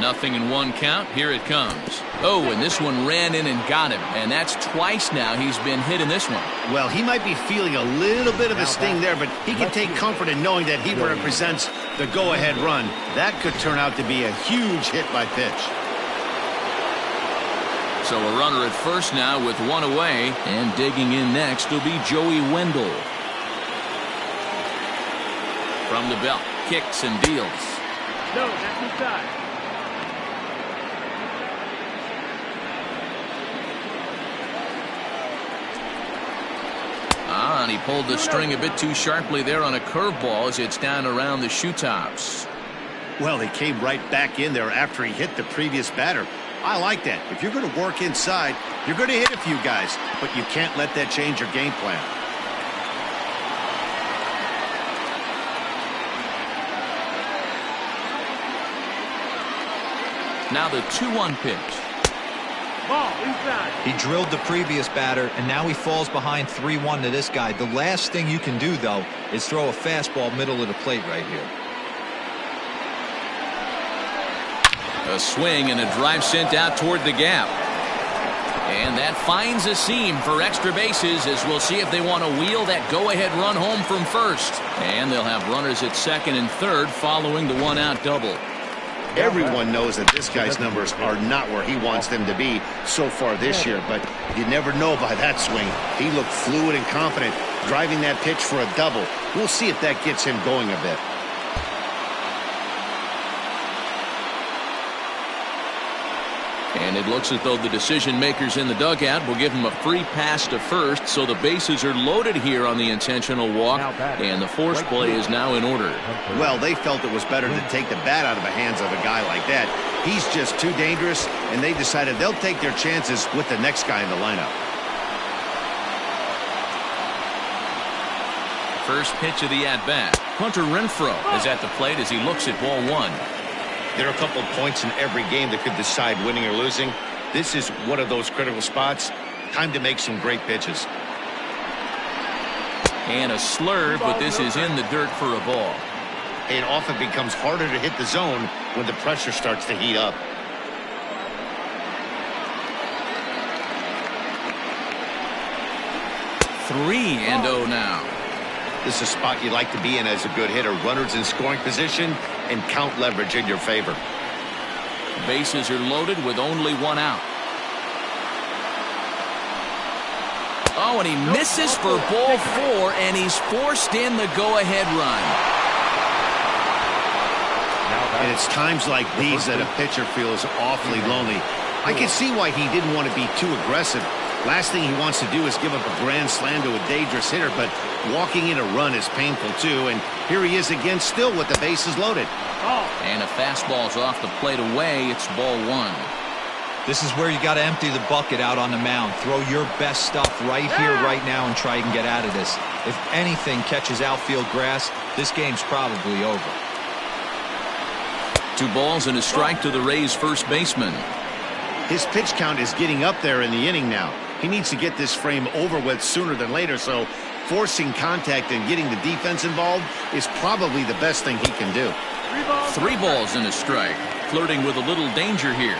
Nothing in 1 count. Here it comes. Oh, and this one ran in and got him, and that's twice now he's been hit in this one. Well, he might be feeling a little bit of a sting there, but he can take comfort in knowing that he represents the go-ahead run. That could turn out to be a huge hit by pitch. So a runner at first now with 1 away, and digging in next will be Joey Wendell. From the belt, kicks and deals. No, that's inside. And he pulled the string a bit too sharply there on a curveball as it's down around the shoe tops. Well, he came right back in there after he hit the previous batter. I like that. If you're going to work inside, you're going to hit a few guys, but you can't let that change your game plan. Now the 2-1 pitch. Ball inside. He drilled the previous batter, and now he falls behind 3-1 to this guy. The last thing you can do, though, is throw a fastball middle of the plate right here. A swing and a drive sent out toward the gap. And that finds a seam for extra bases, as we'll see if they want to wheel that go-ahead run home from first. And they'll have runners at second and third following the one-out double. Everyone knows that this guy's numbers are not where he wants them to be so far this year, but you never know by that swing. He looked fluid and confident, driving that pitch for a double. We'll see if that gets him going a bit. And it looks as though the decision makers in the dugout will give him a free pass to first, so the bases are loaded here on the intentional walk, and the force play is now in order. Well, they felt it was better to take the bat out of the hands of a guy like that. He's just too dangerous, and they decided they'll take their chances with the next guy in the lineup. First pitch of the at-bat. Hunter Renfroe is at the plate as he looks at ball one. There are a couple of points in every game that could decide winning or losing. This is one of those critical spots. Time to make some great pitches. And a slurve, but this is in the dirt for a ball. It often becomes harder to hit the zone when the pressure starts to heat up. Three and 0 now. This is a spot you like to be in as a good hitter. Runners in scoring position and count leverage in your favor. Bases are loaded with only one out. Oh, and he misses for ball 4, and he's forced in the go-ahead run. And it's times like these that a pitcher feels awfully lonely. I can see why he didn't want to be too aggressive. Last thing he wants to do is give up a grand slam to a dangerous hitter, but walking in a run is painful too, and here he is again still with the bases loaded. And a fastball's off the plate away. It's ball 1. This is where you got to empty the bucket out on the mound. Throw your best stuff right here, right now, and try and get out of this. If anything catches outfield grass, this game's probably over. 2 balls and a strike to the Rays' first baseman. His pitch count is getting up there in the inning now. He needs to get this frame over with sooner than later, so forcing contact and getting the defense involved is probably the best thing he can do. 3 balls and a strike. Flirting with a little danger here.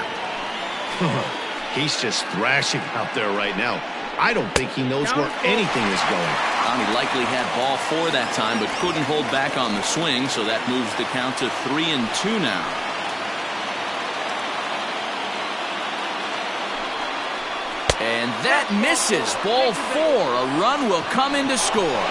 He's just thrashing out there right now. I don't think he knows where anything is going. He likely had ball 4 that time, but couldn't hold back on the swing, so that moves the count to 3 and 2 now. And that misses. Ball 4. A run will come in to score.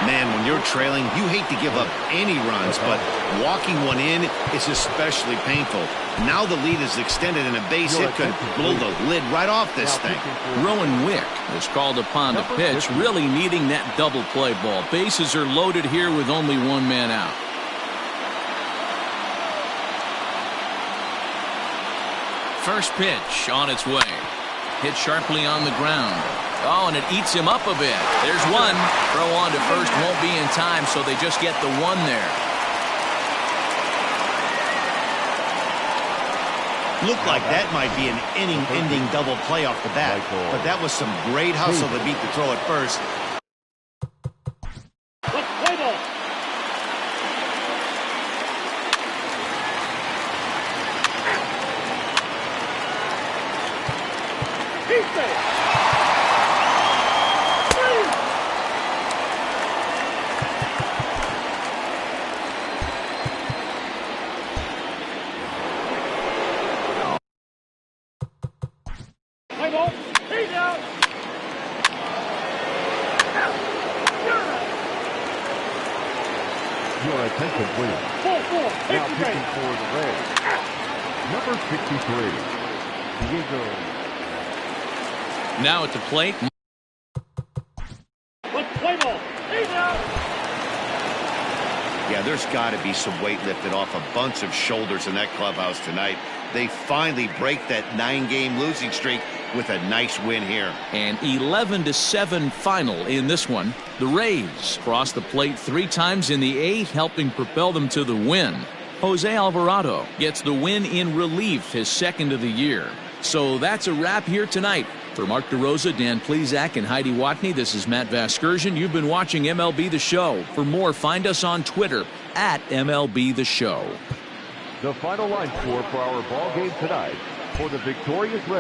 Man, when you're trailing, you hate to give up any runs, but walking one in is especially painful. Now the lead is extended, and a base hit could blow the lid right off this thing. Rowan Wick is called upon to pitch, really needing that double play ball. Bases are loaded here with only 1 man out. First pitch on its way. Hit sharply on the ground. Oh, and it eats him up a bit. There's one. Throw on to first won't be in time, so they just get the 1 there. Looked like that might be an inning-ending double play off the bat, but that was some great hustle to beat the throw at first. Play ball. Your attention, please. Now pitching for the Rays, number 63, Diego. Now at the plate. Let's play ball. He's out. Yeah, there's got to be some weight lifted off a bunch of shoulders in that clubhouse tonight. They finally break that 9-game losing streak with a nice win here. An 11-7 final in this one. The Rays crossed the plate 3 times in the 8th, helping propel them to the win. Jose Alvarado gets the win in relief, his 2nd of the year. So that's a wrap here tonight. For Mark DeRosa, Dan Plesac, and Heidi Watney, this is Matt Vasgersian. You've been watching MLB The Show. For more, find us on Twitter at MLB The Show. The final line score for our ball game tonight for the victorious Rays.